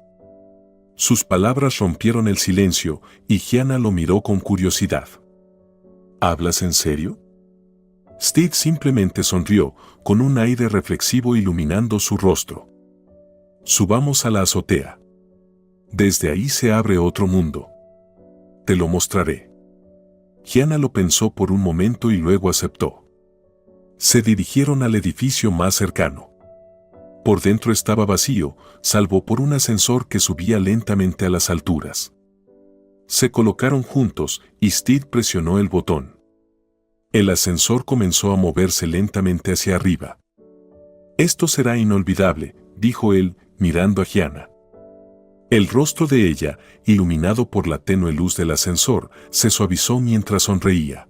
Speaker 1: Sus palabras rompieron el silencio y Gianna lo miró con curiosidad. ¿Hablas en serio? Steve simplemente sonrió, con un aire reflexivo iluminando su rostro. Subamos a la azotea. Desde ahí se abre otro mundo. Te lo mostraré. Gianna lo pensó por un momento y luego aceptó. Se dirigieron al edificio más cercano. Por dentro estaba vacío, salvo por un ascensor que subía lentamente a las alturas. Se colocaron juntos y Steve presionó el botón. El ascensor comenzó a moverse lentamente hacia arriba. Esto será inolvidable, dijo él, mirando a Gianna. El rostro de ella, iluminado por la tenue luz del ascensor, se suavizó mientras sonreía.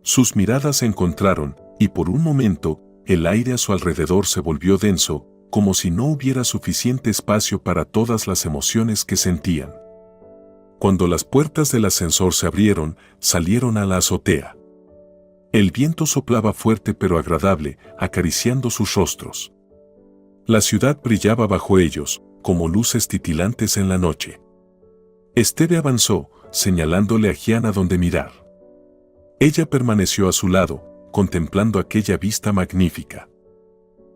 Speaker 1: Sus miradas se encontraron, y por un momento, el aire a su alrededor se volvió denso, como si no hubiera suficiente espacio para todas las emociones que sentían. Cuando las puertas del ascensor se abrieron, salieron a la azotea. El viento soplaba fuerte pero agradable, acariciando sus rostros. La ciudad brillaba bajo ellos, como luces titilantes en la noche. Steve avanzó, señalándole a Gianna dónde mirar. Ella permaneció a su lado, contemplando aquella vista magnífica.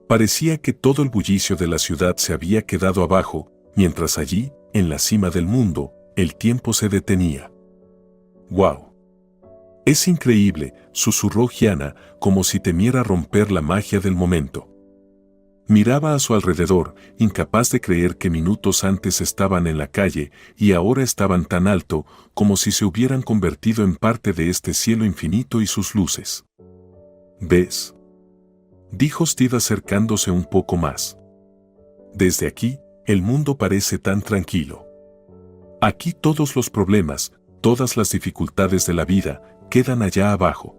Speaker 1: Parecía que todo el bullicio de la ciudad se había quedado abajo, mientras allí, en la cima del mundo, el tiempo se detenía. ¡Wow! Es increíble, susurró Gianna, como si temiera romper la magia del momento. Miraba a su alrededor, incapaz de creer que minutos antes estaban en la calle y ahora estaban tan alto, como si se hubieran convertido en parte de este cielo infinito y sus luces. ¿Ves? Dijo Steve acercándose un poco más. Desde aquí, el mundo parece tan tranquilo. Aquí todos los problemas, todas las dificultades de la vida, quedan allá abajo.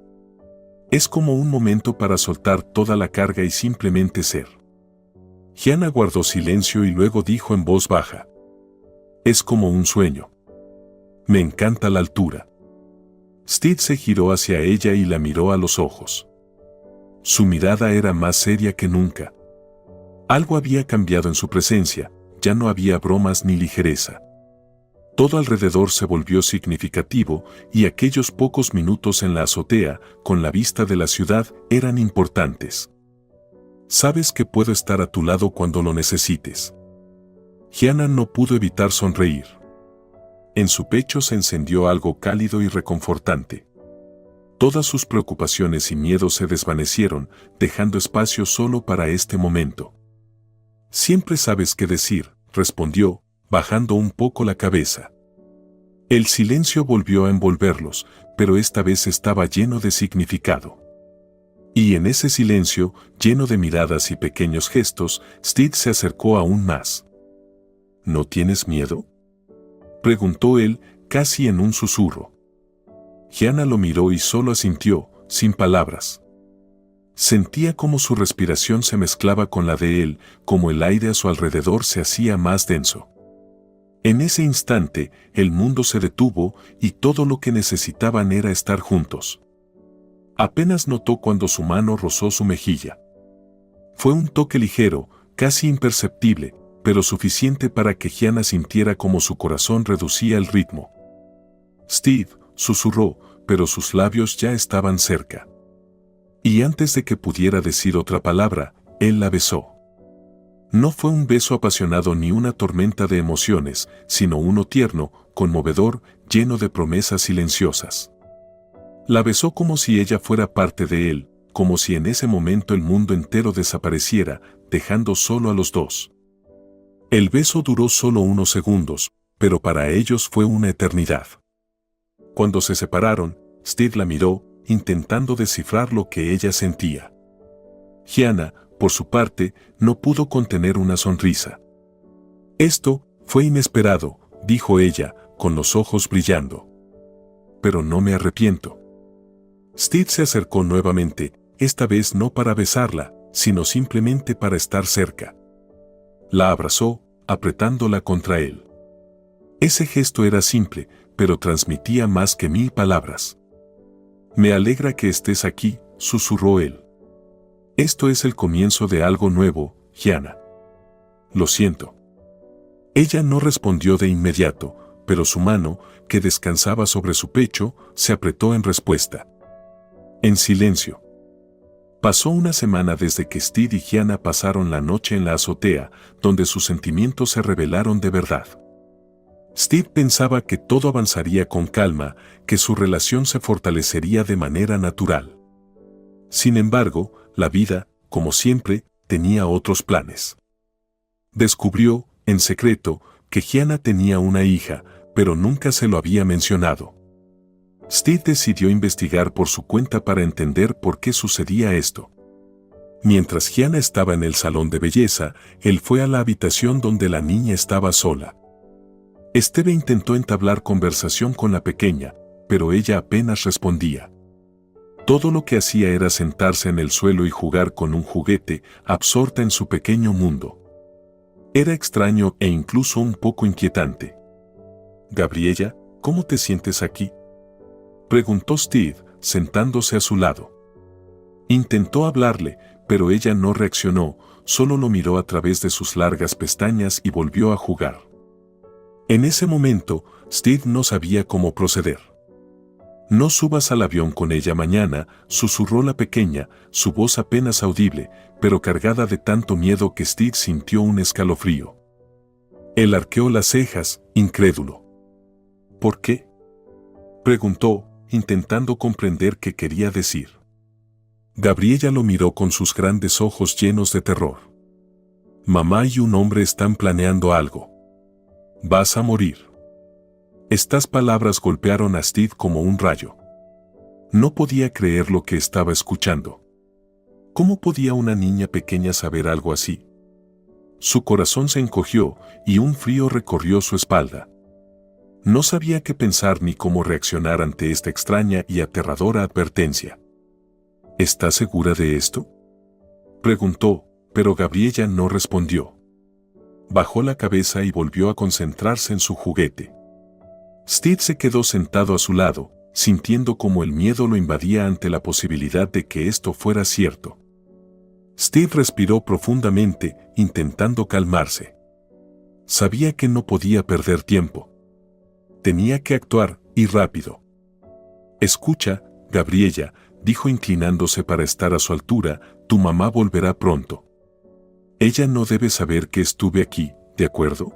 Speaker 1: Es como un momento para soltar toda la carga y simplemente ser. Gianna guardó silencio y luego dijo en voz baja. Es como un sueño. Me encanta la altura. Steve se giró hacia ella y la miró a los ojos. Su mirada era más seria que nunca. Algo había cambiado en su presencia, ya no había bromas ni ligereza. Todo alrededor se volvió significativo y aquellos pocos minutos en la azotea, con la vista de la ciudad, eran importantes. Sabes que puedo estar a tu lado cuando lo necesites. Gianna no pudo evitar sonreír. En su pecho se encendió algo cálido y reconfortante. Todas sus preocupaciones y miedos se desvanecieron, dejando espacio solo para este momento. Siempre sabes qué decir, respondió, bajando un poco la cabeza. El silencio volvió a envolverlos, pero esta vez estaba lleno de significado. Y en ese silencio, lleno de miradas y pequeños gestos, Steve se acercó aún más. ¿No tienes miedo?, preguntó él, casi en un susurro. Gianna lo miró y solo asintió, sin palabras. Sentía como su respiración se mezclaba con la de él, como el aire a su alrededor se hacía más denso. En ese instante, el mundo se detuvo y todo lo que necesitaban era estar juntos. Apenas notó cuando su mano rozó su mejilla. Fue un toque ligero, casi imperceptible, pero suficiente para que Gianna sintiera como su corazón reducía el ritmo. Steve, susurró, pero sus labios ya estaban cerca. Y antes de que pudiera decir otra palabra, él la besó. No fue un beso apasionado ni una tormenta de emociones, sino uno tierno, conmovedor, lleno de promesas silenciosas. La besó como si ella fuera parte de él, como si en ese momento el mundo entero desapareciera, dejando solo a los dos. El beso duró solo unos segundos, pero para ellos fue una eternidad. Cuando se separaron, Steve la miró, intentando descifrar lo que ella sentía. Gianna, por su parte, no pudo contener una sonrisa. «Esto fue inesperado», dijo ella, con los ojos brillando. «Pero no me arrepiento». Steve se acercó nuevamente, esta vez no para besarla, sino simplemente para estar cerca. La abrazó, apretándola contra él. Ese gesto era simple, pero transmitía más que 1000 palabras. «Me alegra que estés aquí», susurró él. «Esto es el comienzo de algo nuevo, Gianna». «Lo siento». Ella no respondió de inmediato, pero su mano, que descansaba sobre su pecho, se apretó en respuesta. En silencio. Pasó una semana desde que Steve y Gianna pasaron la noche en la azotea, donde sus sentimientos se revelaron de verdad. Steve pensaba que todo avanzaría con calma, que su relación se fortalecería de manera natural. Sin embargo, la vida, como siempre, tenía otros planes. Descubrió, en secreto, que Gianna tenía una hija, pero nunca se lo había mencionado. Steve decidió investigar por su cuenta para entender por qué sucedía esto. Mientras Gianna estaba en el salón de belleza, él fue a la habitación donde la niña estaba sola. Steve intentó entablar conversación con la pequeña, pero ella apenas respondía. Todo lo que hacía era sentarse en el suelo y jugar con un juguete, absorta en su pequeño mundo. Era extraño e incluso un poco inquietante. «Gabriella, ¿cómo te sientes aquí?», preguntó Steve, sentándose a su lado. Intentó hablarle, pero ella no reaccionó, solo lo miró a través de sus largas pestañas y volvió a jugar. En ese momento, Steve no sabía cómo proceder. «No subas al avión con ella mañana», susurró la pequeña, su voz apenas audible, pero cargada de tanto miedo que Steve sintió un escalofrío. Él arqueó las cejas, incrédulo. «¿Por qué?», preguntó, intentando comprender qué quería decir. Gabriella lo miró con sus grandes ojos llenos de terror. «Mamá y un hombre están planeando algo. Vas a morir». Estas palabras golpearon a Steve como un rayo. No podía creer lo que estaba escuchando. ¿Cómo podía una niña pequeña saber algo así? Su corazón se encogió y un frío recorrió su espalda. No sabía qué pensar ni cómo reaccionar ante esta extraña y aterradora advertencia. «¿Estás segura de esto?», preguntó, pero Gabriella no respondió. Bajó la cabeza y volvió a concentrarse en su juguete. Steve se quedó sentado a su lado, sintiendo como el miedo lo invadía ante la posibilidad de que esto fuera cierto. Steve respiró profundamente, intentando calmarse. Sabía que no podía perder tiempo. Tenía que actuar, y rápido. «Escucha, Gabriella», dijo inclinándose para estar a su altura, «tu mamá volverá pronto. Ella no debe saber que estuve aquí, ¿de acuerdo?».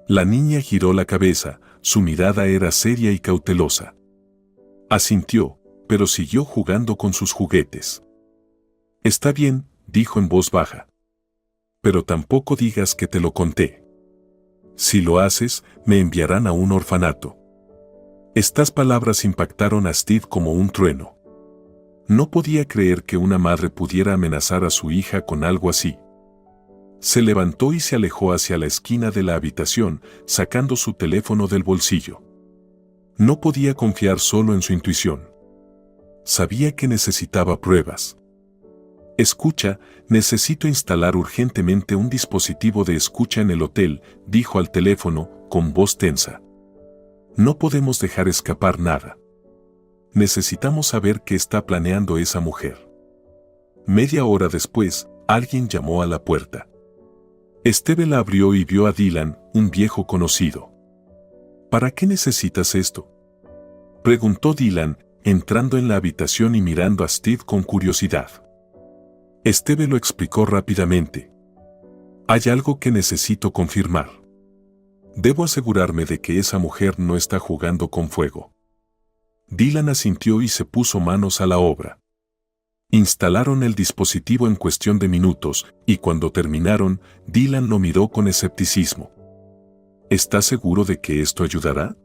Speaker 1: La niña giró la cabeza, su mirada era seria y cautelosa. Asintió, pero siguió jugando con sus juguetes. «Está bien», dijo en voz baja. «Pero tampoco digas que te lo conté. Si lo haces, me enviarán a un orfanato». Estas palabras impactaron a Steve como un trueno. No podía creer que una madre pudiera amenazar a su hija con algo así. Se levantó y se alejó hacia la esquina de la habitación, sacando su teléfono del bolsillo. No podía confiar solo en su intuición. Sabía que necesitaba pruebas. «Escucha, necesito instalar urgentemente un dispositivo de escucha en el hotel», dijo al teléfono, con voz tensa. «No podemos dejar escapar nada. Necesitamos saber qué está planeando esa mujer». Media hora después, alguien llamó a la puerta. Steve la abrió y vio a Dylan, un viejo conocido. «¿Para qué necesitas esto?», preguntó Dylan, entrando en la habitación y mirando a Steve con curiosidad. Steve lo explicó rápidamente. «Hay algo que necesito confirmar. Debo asegurarme de que esa mujer no está jugando con fuego». Dylan asintió y se puso manos a la obra. Instalaron el dispositivo en cuestión de minutos, y cuando terminaron, Dylan lo miró con escepticismo. ¿Estás seguro de que esto ayudará?,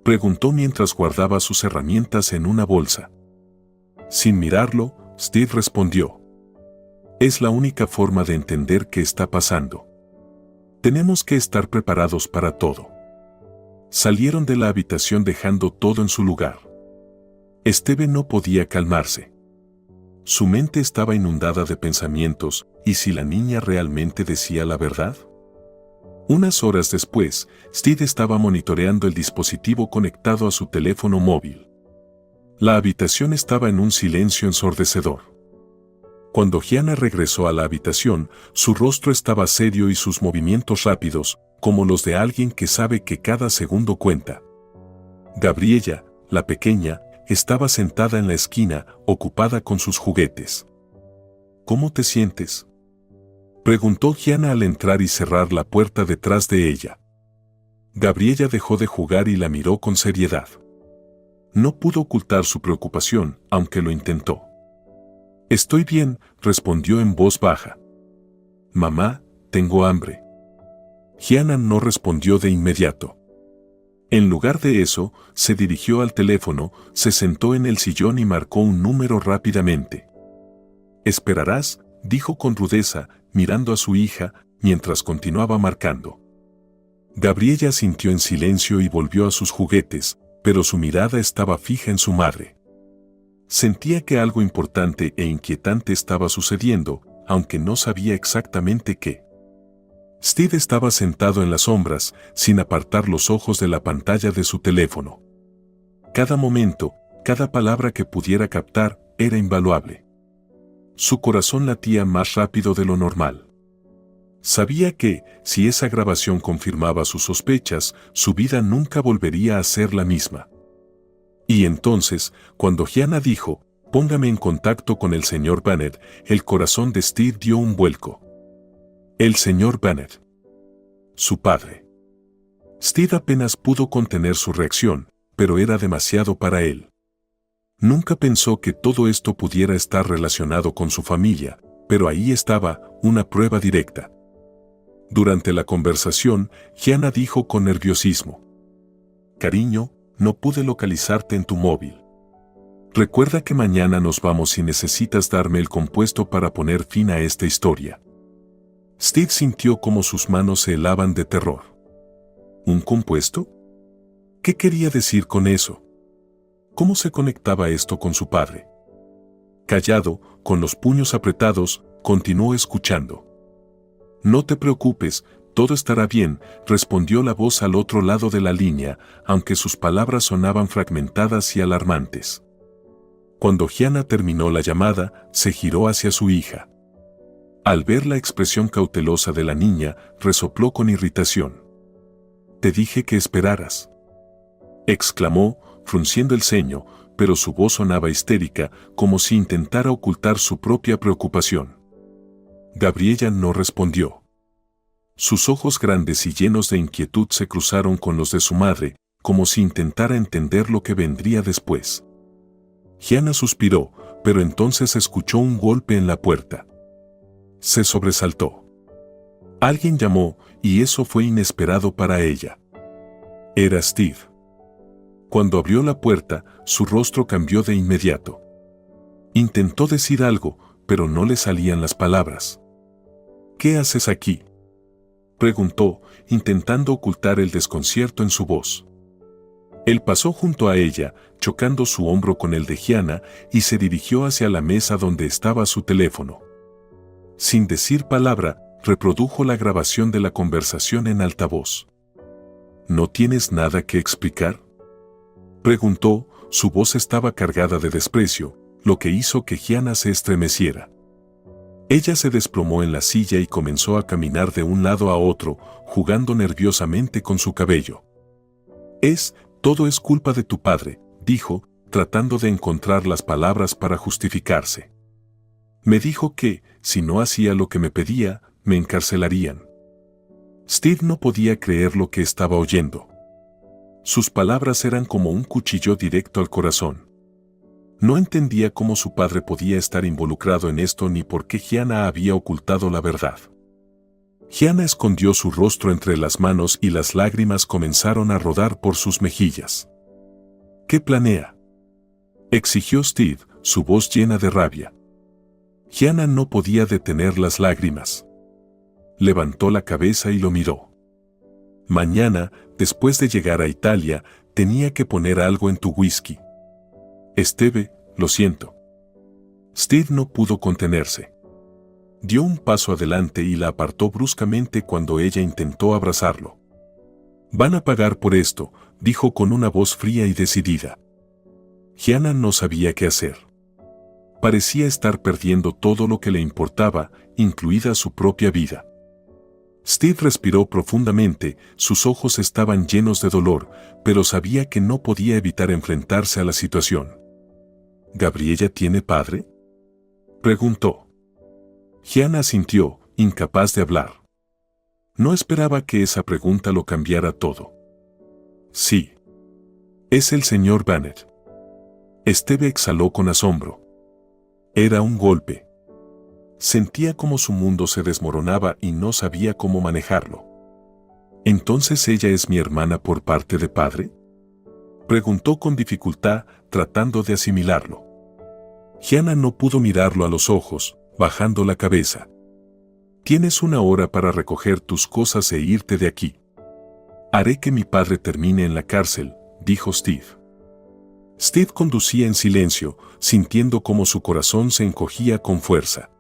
Speaker 1: preguntó mientras guardaba sus herramientas en una bolsa. Sin mirarlo, Steve respondió: es la única forma de entender qué está pasando. Tenemos que estar preparados para todo. Salieron de la habitación dejando todo en su lugar. Steve no podía calmarse. Su mente estaba inundada de pensamientos, ¿y si la niña realmente decía la verdad? Unas horas después, Steve estaba monitoreando el dispositivo conectado a su teléfono móvil. La habitación estaba en un silencio ensordecedor. Cuando Gianna regresó a la habitación, su rostro estaba serio y sus movimientos rápidos, como los de alguien que sabe que cada segundo cuenta. Gabriella, la pequeña, estaba sentada en la esquina, ocupada con sus juguetes. ¿Cómo te sientes?, preguntó Gianna al entrar y cerrar la puerta detrás de ella. Gabriella dejó de jugar y la miró con seriedad. No pudo ocultar su preocupación, aunque lo intentó. Estoy bien, respondió en voz baja. Mamá, tengo hambre. Gianna no respondió de inmediato. En lugar de eso, se dirigió al teléfono, se sentó en el sillón y marcó un número rápidamente. Esperarás, dijo con rudeza, mirando a su hija, mientras continuaba marcando. Gabriella sintió en silencio y volvió a sus juguetes, pero su mirada estaba fija en su madre. Sentía que algo importante e inquietante estaba sucediendo, aunque no sabía exactamente qué. Steve estaba sentado en las sombras, sin apartar los ojos de la pantalla de su teléfono. Cada momento, cada palabra que pudiera captar, era invaluable. Su corazón latía más rápido de lo normal. Sabía que, si esa grabación confirmaba sus sospechas, su vida nunca volvería a ser la misma. Y entonces, cuando Gianna dijo, «Póngame en contacto con el señor Bennett», el corazón de Steve dio un vuelco. El señor Bennett. Su padre. Steve apenas pudo contener su reacción, pero era demasiado para él. Nunca pensó que todo esto pudiera estar relacionado con su familia, pero ahí estaba, una prueba directa. Durante la conversación, Gianna dijo con nerviosismo: «Cariño, no pude localizarte en tu móvil. Recuerda que mañana nos vamos y necesitas darme el compuesto para poner fin a esta historia». Steve sintió como sus manos se helaban de terror. ¿Un compuesto? ¿Qué quería decir con eso? ¿Cómo se conectaba esto con su padre? Callado, con los puños apretados, continuó escuchando. «No te preocupes, todo estará bien», respondió la voz al otro lado de la línea, aunque sus palabras sonaban fragmentadas y alarmantes. Cuando Gianna terminó la llamada, se giró hacia su hija. Al ver la expresión cautelosa de la niña, resopló con irritación. «Te dije que esperaras», exclamó, frunciendo el ceño, pero su voz sonaba histérica, como si intentara ocultar su propia preocupación. Gabriella no respondió. Sus ojos grandes y llenos de inquietud se cruzaron con los de su madre, como si intentara entender lo que vendría después. Gianna suspiró, pero entonces escuchó un golpe en la puerta. Se sobresaltó. Alguien llamó, y eso fue inesperado para ella. Era Steve. Cuando abrió la puerta, su rostro cambió de inmediato. Intentó decir algo, pero no le salían las palabras. «¿Qué haces aquí?», preguntó, intentando ocultar el desconcierto en su voz. Él pasó junto a ella, chocando su hombro con el de Gianna, y se dirigió hacia la mesa donde estaba su teléfono. Sin decir palabra, reprodujo la grabación de la conversación en altavoz. «¿No tienes nada que explicar?», preguntó, su voz estaba cargada de desprecio, lo que hizo que Gianna se estremeciera. Ella se desplomó en la silla y comenzó a caminar de un lado a otro, jugando nerviosamente con su cabello. «Todo es culpa de tu padre», dijo, tratando de encontrar las palabras para justificarse. «Me dijo que, si no hacía lo que me pedía, me encarcelarían». Steve no podía creer lo que estaba oyendo. Sus palabras eran como un cuchillo directo al corazón. No entendía cómo su padre podía estar involucrado en esto ni por qué Gianna había ocultado la verdad. Gianna escondió su rostro entre las manos y las lágrimas comenzaron a rodar por sus mejillas. ¿Qué planea?, exigió Steve, su voz llena de rabia. Gianna no podía detener las lágrimas. Levantó la cabeza y lo miró. Mañana, después de llegar a Italia, tenía que poner algo en tu whisky. Steve, lo siento. Steve no pudo contenerse. Dio un paso adelante y la apartó bruscamente cuando ella intentó abrazarlo. Van a pagar por esto, dijo con una voz fría y decidida. Gianna no sabía qué hacer. Parecía estar perdiendo todo lo que le importaba, incluida su propia vida. Steve respiró profundamente, sus ojos estaban llenos de dolor, pero sabía que no podía evitar enfrentarse a la situación. ¿Gabriella tiene padre?, preguntó. Gianna asintió, incapaz de hablar. No esperaba que esa pregunta lo cambiara todo. Sí. Es el señor Banner. Steve exhaló con asombro. Era un golpe. Sentía como su mundo se desmoronaba y no sabía cómo manejarlo. ¿Entonces ella es mi hermana por parte de padre?, preguntó con dificultad, tratando de asimilarlo. Gianna no pudo mirarlo a los ojos, bajando la cabeza. Tienes 1 hora para recoger tus cosas e irte de aquí. Haré que mi padre termine en la cárcel, dijo Steve. Steve conducía en silencio, sintiendo cómo su corazón se encogía con fuerza.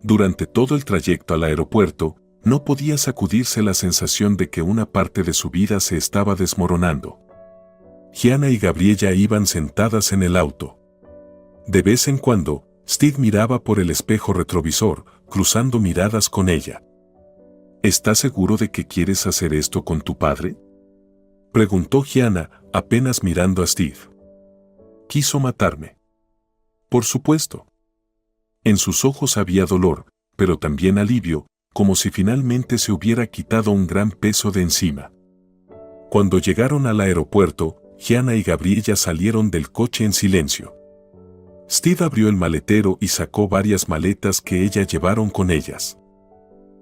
Speaker 1: Durante todo el trayecto al aeropuerto, no podía sacudirse la sensación de que una parte de su vida se estaba desmoronando. Gianna y Gabriella iban sentadas en el auto. De vez en cuando, Steve miraba por el espejo retrovisor, cruzando miradas con ella. ¿Estás seguro de que quieres hacer esto con tu padre?, preguntó Gianna, apenas mirando a Steve. Quiso matarme. Por supuesto. En sus ojos había dolor, pero también alivio, como si finalmente se hubiera quitado un gran peso de encima. Cuando llegaron al aeropuerto, Gianna y Gabriella salieron del coche en silencio. Steve abrió el maletero y sacó varias maletas que ella llevaron con ellas.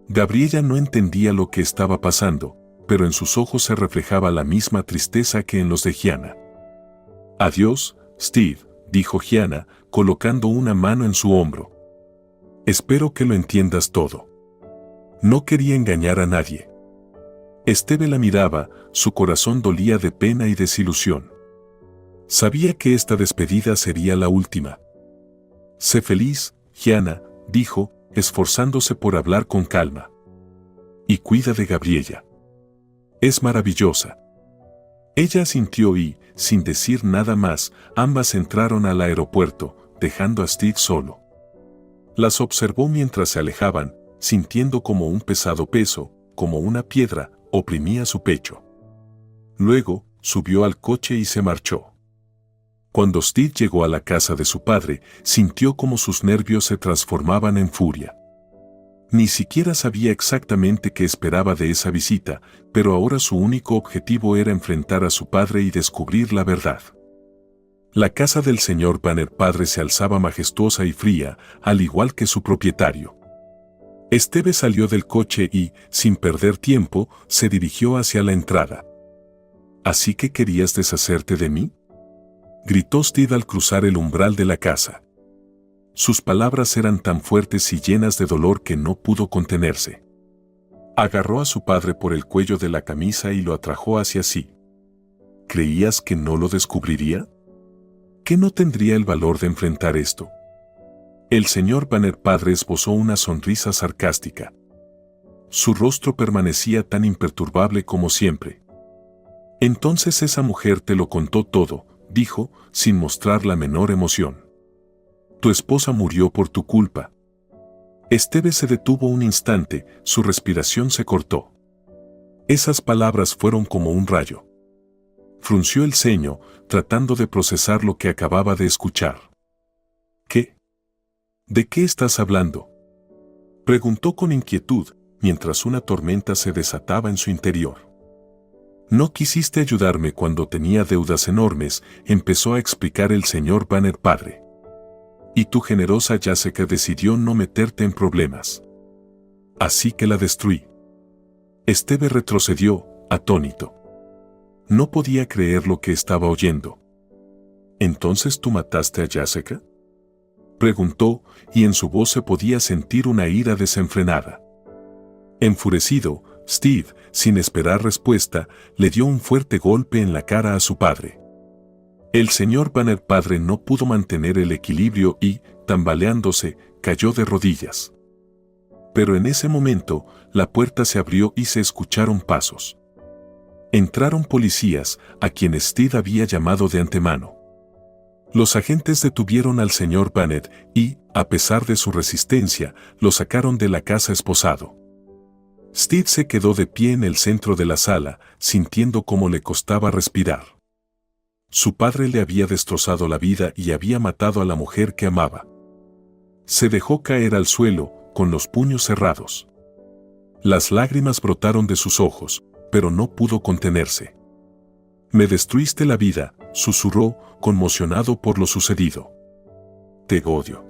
Speaker 1: Gabriella no entendía lo que estaba pasando, pero en sus ojos se reflejaba la misma tristeza que en los de Gianna. Adiós, Steve, dijo Gianna, colocando una mano en su hombro. Espero que lo entiendas todo. No quería engañar a nadie. Steve la miraba, su corazón dolía de pena y desilusión. Sabía que esta despedida sería la última. Sé feliz, Gianna, dijo, esforzándose por hablar con calma. Y cuida de Gabriella. Es maravillosa. Ella asintió y, sin decir nada más, ambas entraron al aeropuerto, dejando a Steve solo. Las observó mientras se alejaban, sintiendo como un pesado peso, como una piedra, oprimía su pecho. Luego, subió al coche y se marchó. Cuando Steve llegó a la casa de su padre, sintió como sus nervios se transformaban en furia. Ni siquiera sabía exactamente qué esperaba de esa visita, pero ahora su único objetivo era enfrentar a su padre y descubrir la verdad. La casa del señor Banner padre se alzaba majestuosa y fría, al igual que su propietario. Steve salió del coche y, sin perder tiempo, se dirigió hacia la entrada. ¿Así que querías deshacerte de mí?, gritó Steve al cruzar el umbral de la casa. Sus palabras eran tan fuertes y llenas de dolor que no pudo contenerse. Agarró a su padre por el cuello de la camisa y lo atrajo hacia sí. ¿Creías que no lo descubriría? ¿Que no tendría el valor de enfrentar esto? El señor Banner padre esbozó una sonrisa sarcástica. Su rostro permanecía tan imperturbable como siempre. Entonces esa mujer te lo contó todo, dijo, sin mostrar la menor emoción. Tu esposa murió por tu culpa. Steve se detuvo un instante, su respiración se cortó. Esas palabras fueron como un rayo. Frunció el ceño, tratando de procesar lo que acababa de escuchar. ¿Qué? ¿De qué estás hablando?, preguntó con inquietud, mientras una tormenta se desataba en su interior. No quisiste ayudarme cuando tenía deudas enormes, empezó a explicar el señor Banner padre. Y tu generosa Jessica decidió no meterte en problemas. Así que la destruí. Steve retrocedió, atónito. No podía creer lo que estaba oyendo. ¿Entonces tú mataste a Jessica?, preguntó, y en su voz se podía sentir una ira desenfrenada. Enfurecido, Steve, sin esperar respuesta, le dio un fuerte golpe en la cara a su padre. El señor Banner padre no pudo mantener el equilibrio y, tambaleándose, cayó de rodillas. Pero en ese momento, la puerta se abrió y se escucharon pasos. Entraron policías, a quienes Steve había llamado de antemano. Los agentes detuvieron al señor Banner y, a pesar de su resistencia, lo sacaron de la casa esposado. Steve se quedó de pie en el centro de la sala, sintiendo cómo le costaba respirar. Su padre le había destrozado la vida y había matado a la mujer que amaba. Se dejó caer al suelo, con los puños cerrados. Las lágrimas brotaron de sus ojos, pero no pudo contenerse. «Me destruiste la vida», susurró, conmocionado por lo sucedido. «Te odio».